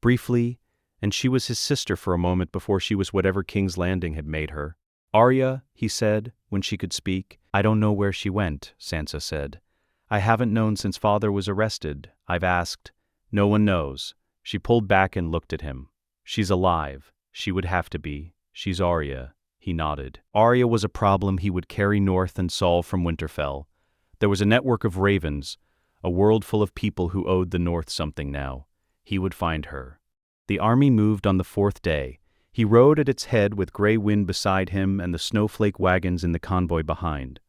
briefly, and she was his sister for a moment before she was whatever King's Landing had made her. Arya, he said, when she could speak. I don't know where she went, Sansa said. I haven't known since father was arrested. I've asked. No one knows. She pulled back and looked at him. She's alive. She would have to be. She's Arya. He nodded. Arya was a problem he would carry north and solve from Winterfell. There was a network of ravens, a world full of people who owed the North something now. He would find her. The army moved on the 4th day. He rode at its head with Grey Wind beside him and the snowflake wagons in the convoy behind.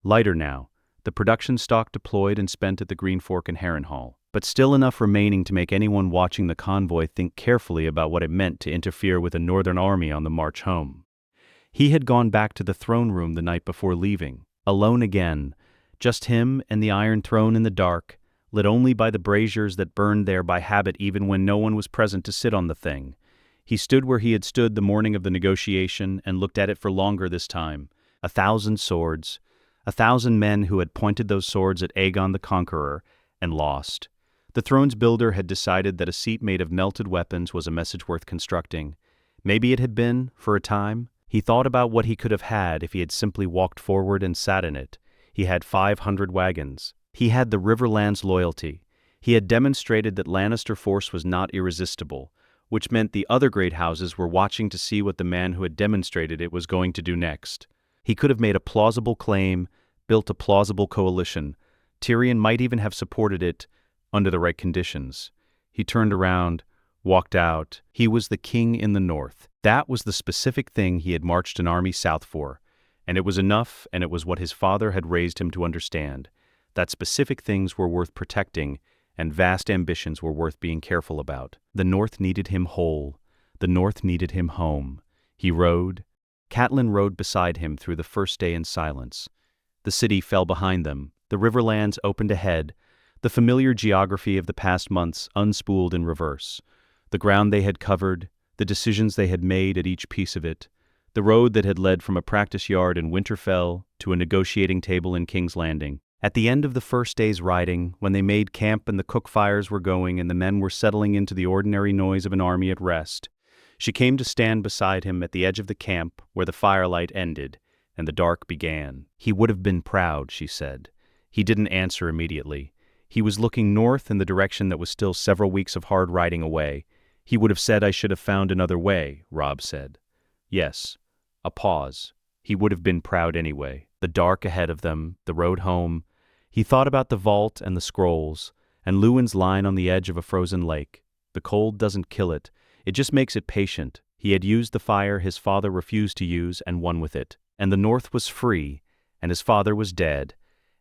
Lighter now, the production stock deployed and spent at the Green Fork and Harrenhal, but still enough remaining to make anyone watching the convoy think carefully about what it meant to interfere with a northern army on the march home. He had gone back to the throne room the night before leaving, alone again, just him and the Iron Throne in the dark, lit only by the braziers that burned there by habit even when no one was present to sit on the thing. He stood where he had stood the morning of the negotiation and looked at it for longer this time. 1,000 swords, 1,000 men who had pointed those swords at Aegon the Conqueror and lost. The throne's builder had decided that a seat made of melted weapons was a message worth constructing. Maybe it had been, for a time. He thought about what he could have had if he had simply walked forward and sat in it. He had 500 wagons. He had the Riverland's loyalty. He had demonstrated that Lannister force was not irresistible, which meant the other great houses were watching to see what the man who had demonstrated it was going to do next. He could have made a plausible claim, built a plausible coalition. Tyrion might even have supported it under the right conditions. He turned around, walked out. He was the king in the north. That was the specific thing he had marched an army south for, and it was enough, and it was what his father had raised him to understand, that specific things were worth protecting, and vast ambitions were worth being careful about. The north needed him whole. The north needed him home. He rode. Catelyn rode beside him through the first day in silence. The city fell behind them. The Riverlands opened ahead. The familiar geography of the past months unspooled in reverse. The ground they had covered, the decisions they had made at each piece of it, the road that had led from a practice yard in Winterfell to a negotiating table in King's Landing. At the end of the first day's riding, when they made camp and the cook fires were going and the men were settling into the ordinary noise of an army at rest, she came to stand beside him at the edge of the camp where the firelight ended and the dark began. He would have been proud, she said. He didn't answer immediately. He was looking north in the direction that was still several weeks of hard riding away. He would have said, "I should have found another way," Robb said. Yes. A pause. He would have been proud anyway. The dark ahead of them, the road home. He thought about the vault and the scrolls, and Lewin's line on the edge of a frozen lake. The cold doesn't kill it. It just makes it patient. He had used the fire his father refused to use and won with it. And the North was free, and his father was dead.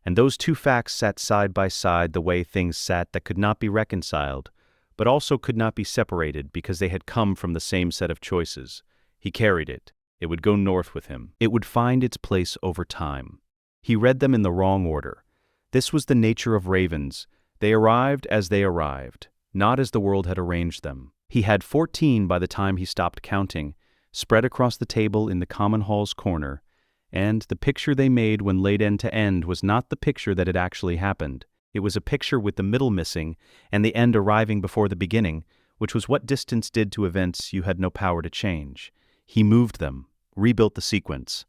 And those two facts sat side by side the way things sat that could not be reconciled, but also could not be separated because they had come from the same set of choices. He carried it. It would go north with him. It would find its place over time. He read them in the wrong order. This was the nature of ravens. They arrived as they arrived, not as the world had arranged them. He had 14 by the time he stopped counting, spread across the table in the common hall's corner, and the picture they made when laid end to end was not the picture that had actually happened. It was a picture with the middle missing and the end arriving before the beginning, which was what distance did to events you had no power to change. He moved them, rebuilt the sequence.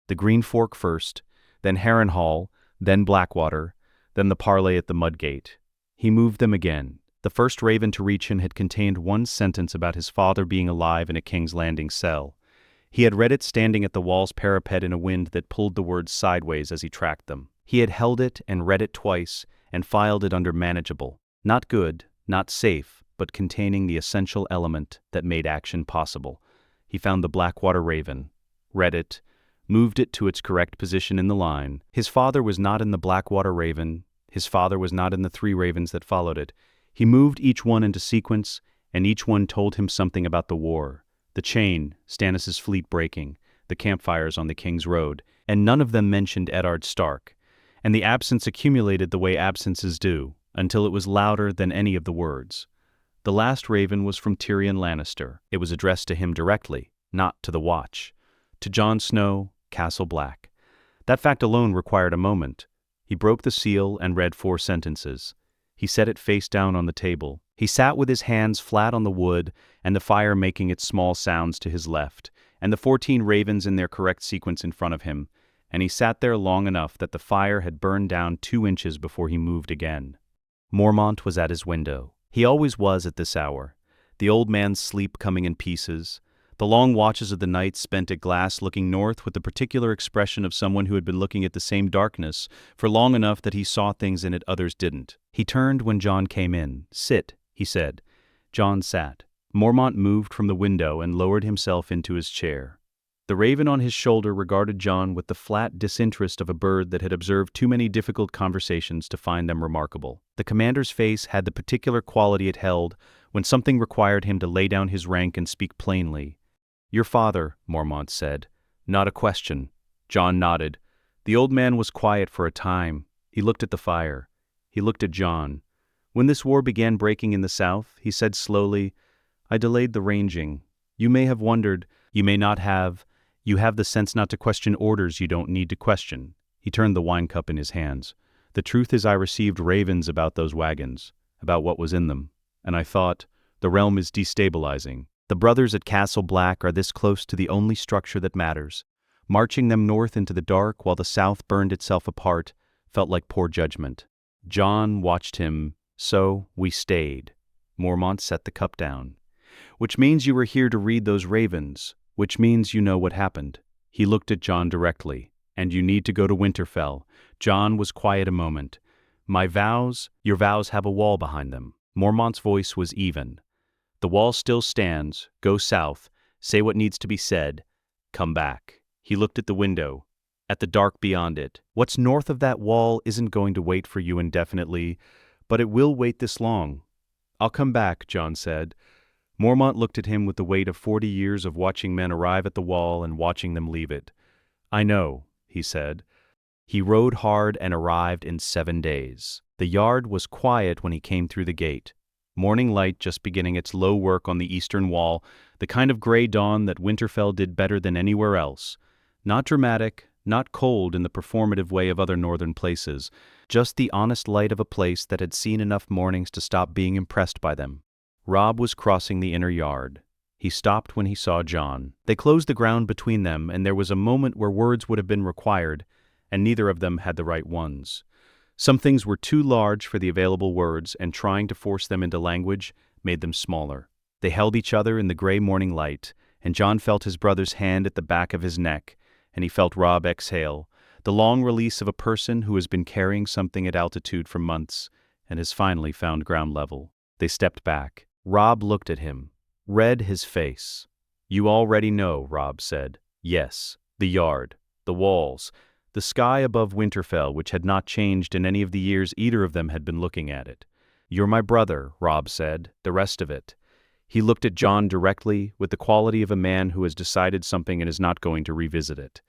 The Green Fork first, then Harrenhal, then Blackwater, then the parley at the Mudgate. He moved them again. The first raven to reach him had contained one sentence about his father being alive in a King's Landing cell. He had read it standing at the wall's parapet in a wind that pulled the words sideways as he tracked them. He had held it and read it twice and filed it under manageable. Not good, not safe, but containing the essential element that made action possible. He found the Blackwater Raven, read it, moved it to its correct position in the line. His father was not in the Blackwater Raven. His father was not in the 3 ravens that followed it. He moved each one into sequence, and each one told him something about the war. The chain, Stannis' fleet breaking, the campfires on the King's Road, and none of them mentioned Eddard Stark. And the absence accumulated the way absences do, until it was louder than any of the words. The last raven was from Tyrion Lannister. It was addressed to him directly, not to the Watch. To Jon Snow, Castle Black. That fact alone required a moment. He broke the seal and read 4 sentences. He set it face down on the table. He sat with his hands flat on the wood and the fire making its small sounds to his left, and the 14 ravens in their correct sequence in front of him, and he sat there long enough that the fire had burned down 2 inches before he moved again. Mormont was at his window. He always was at this hour, the old man's sleep coming in pieces, The long watches of the night spent at glass looking north with the particular expression of someone who had been looking at the same darkness for long enough that he saw things in it others didn't. He turned when Jon came in. "Sit," he said. Jon sat. Mormont moved from the window and lowered himself into his chair. The raven on his shoulder regarded Jon with the flat disinterest of a bird that had observed too many difficult conversations to find them remarkable. The commander's face had the particular quality it held when something required him to lay down his rank and speak plainly. "Your father," Mormont said. "Not a question." Jon nodded. The old man was quiet for a time. He looked at the fire. He looked at Jon. "When this war began breaking in the south," he said slowly, "I delayed the ranging. You may have wondered, you may not have. You have the sense not to question orders you don't need to question." He turned the wine cup in his hands. "The truth is I received ravens about those wagons, about what was in them. And I thought, the realm is destabilizing. The brothers at Castle Black are this close to the only structure that matters. Marching them north into the dark while the south burned itself apart felt like poor judgment." Jon watched him. "So, we stayed." Mormont set the cup down. "Which means you were here to read those ravens. Which means you know what happened." He looked at Jon directly. "And you need to go to Winterfell." Jon was quiet a moment. "My vows, your vows have a wall behind them." Mormont's voice was even. "The wall still stands. Go south. Say what needs to be said. Come back." He looked at the window, at the dark beyond it. "What's north of that wall isn't going to wait for you indefinitely, but it will wait this long." "I'll come back," Jon said. Mormont looked at him with the weight of 40 years of watching men arrive at the wall and watching them leave it. "I know," he said. He rode hard and arrived in 7 days. The yard was quiet when he came through the gate. Morning light just beginning its low work on the eastern wall, the kind of gray dawn that Winterfell did better than anywhere else. Not dramatic, not cold in the performative way of other northern places, just the honest light of a place that had seen enough mornings to stop being impressed by them. Robb was crossing the inner yard. He stopped when he saw Jon. They closed the ground between them, and there was a moment where words would have been required, and neither of them had the right ones. Some things were too large for the available words, and trying to force them into language made them smaller. They held each other in the gray morning light, and Jon felt his brother's hand at the back of his neck, and he felt Robb exhale, the long release of a person who has been carrying something at altitude for months and has finally found ground level. They stepped back. Robb looked at him, read his face. "You already know," Robb said. "Yes, the yard, the walls, the sky above Winterfell, which had not changed in any of the years either of them had been looking at it." "You're my brother," Robb said, "the rest of it." He looked at Jon directly, with the quality of a man who has decided something and is not going to revisit it.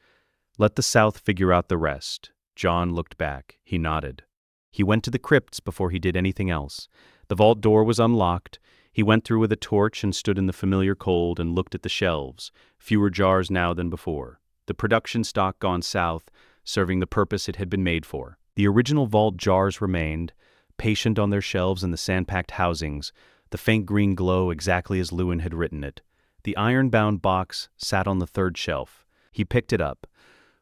"Let the South figure out the rest." Jon looked back. He nodded. He went to the crypts before he did anything else. The vault door was unlocked. He went through with a torch and stood in the familiar cold and looked at the shelves, fewer jars now than before. The production stock gone south, serving the purpose it had been made for. The original vault jars remained, patient on their shelves in the sand-packed housings, the faint green glow exactly as Lewin had written it. The iron-bound box sat on the third shelf. He picked it up.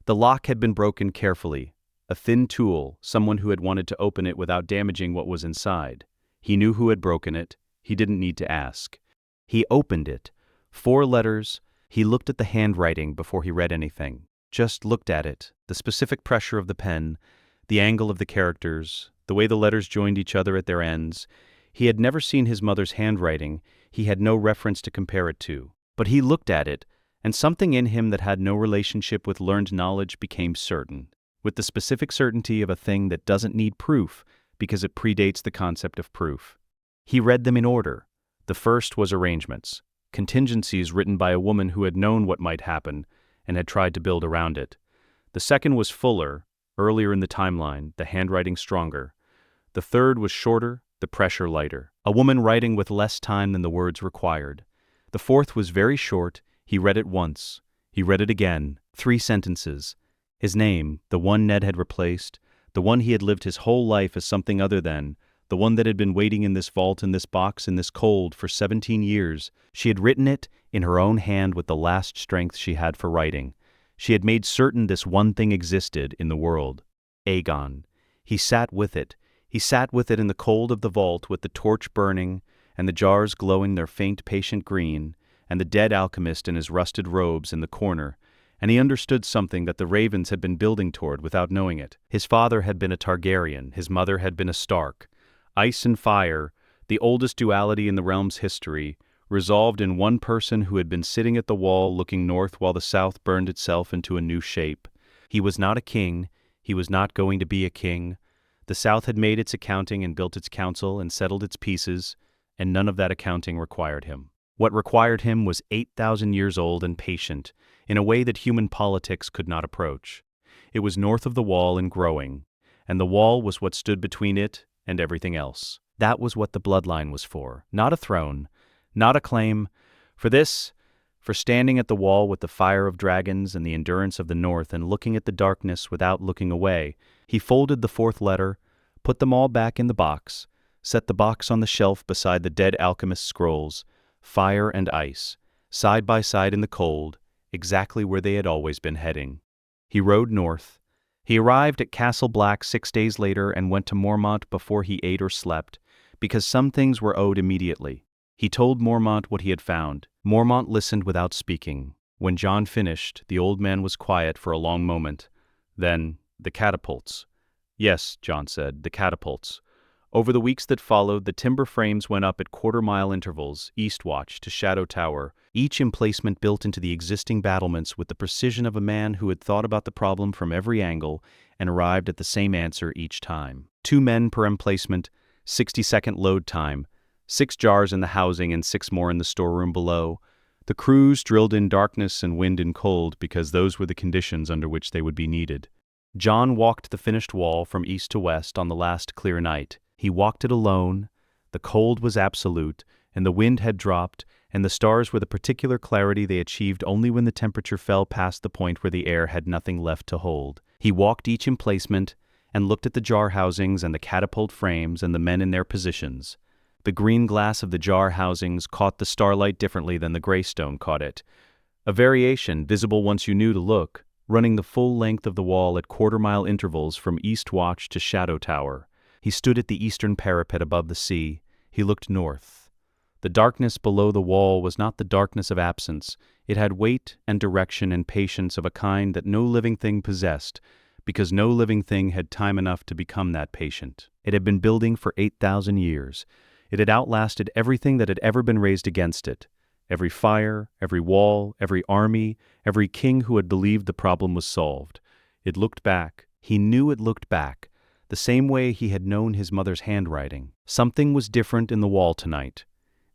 The lock had been broken carefully. A thin tool, someone who had wanted to open it without damaging what was inside. He knew who had broken it. He didn't need to ask. He opened it. 4 letters. He looked at the handwriting before he read anything. Just looked at it, the specific pressure of the pen, the angle of the characters, the way the letters joined each other at their ends. He had never seen his mother's handwriting. He had no reference to compare it to. But he looked at it, and something in him that had no relationship with learned knowledge became certain, with the specific certainty of a thing that doesn't need proof because it predates the concept of proof. He read them in order. The first was arrangements, contingencies written by a woman who had known what might happen and had tried to build around it. The second was fuller, earlier in the timeline, the handwriting stronger. The third was shorter, the pressure lighter, a woman writing with less time than the words required. The fourth was very short. He read it once. He read it again. 3 sentences. His name, the one Ned had replaced, the one he had lived his whole life as something other than, the one that had been waiting in this vault, in this box, in this cold for 17 years. She had written it in her own hand with the last strength she had for writing. She had made certain this one thing existed in the world. Aegon. He sat with it. He sat with it in the cold of the vault with the torch burning and the jars glowing their faint patient green, and the dead alchemist in his rusted robes in the corner, and he understood something that the ravens had been building toward without knowing it. His father had been a Targaryen, his mother had been a Stark. Ice and fire, the oldest duality in the realm's history, resolved in one person who had been sitting at the wall looking north while the south burned itself into a new shape. He was not a king, he was not going to be a king. The south had made its accounting and built its council and settled its pieces, and none of that accounting required him. What required him was 8,000 years old and patient, in a way that human politics could not approach. It was north of the wall and growing, and the wall was what stood between it and everything else. That was what the bloodline was for, not a throne, not a claim. For standing at the wall with the fire of dragons and the endurance of the north and looking at the darkness without looking away. He folded the fourth letter, put them all back in the box, set the box on the shelf beside the dead alchemist's scrolls, fire and ice, side by side in the cold, exactly where they had always been heading. He rode north. He arrived at Castle Black 6 days later and went to Mormont before he ate or slept, because some things were owed immediately. He told Mormont what he had found. Mormont listened without speaking. When Jon finished, the old man was quiet for a long moment. Then, the catapults. Yes, Jon said, the catapults. Over the weeks that followed, the timber frames went up at quarter-mile intervals, eastwatch to Shadow Tower, each emplacement built into the existing battlements with the precision of a man who had thought about the problem from every angle and arrived at the same answer each time. 2 men per emplacement, 60-second load time, 6 jars in the housing and 6 more in the storeroom below. The crews drilled in darkness and wind and cold because those were the conditions under which they would be needed. Jon walked the finished wall from east to west on the last clear night. He walked it alone. The cold was absolute, and the wind had dropped, and the stars were the particular clarity they achieved only when the temperature fell past the point where the air had nothing left to hold. He walked each emplacement and looked at the jar housings and the catapult frames and the men in their positions. The green glass of the jar housings caught the starlight differently than the greystone caught it. A variation, visible once you knew to look, running the full length of the wall at quarter-mile intervals from East Watch to Shadow Tower. He stood at the eastern parapet above the sea. He looked north. The darkness below the wall was not the darkness of absence. It had weight and direction and patience of a kind that no living thing possessed, because no living thing had time enough to become that patient. It had been building for 8,000 years. It had outlasted everything that had ever been raised against it. Every fire, every wall, every army, every king who had believed the problem was solved. It looked back. He knew it looked back, the same way he had known his mother's handwriting. Something was different in the wall tonight.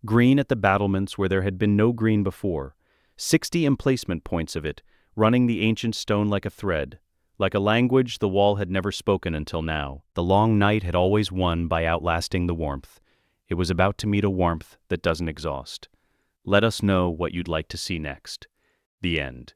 Green at the battlements where there had been no green before. 60 emplacement points of it, running the ancient stone like a thread. Like a language the wall had never spoken until now. The long night had always won by outlasting the warmth. It was about to meet a warmth that doesn't exhaust. Let us know what you'd like to see next. The end.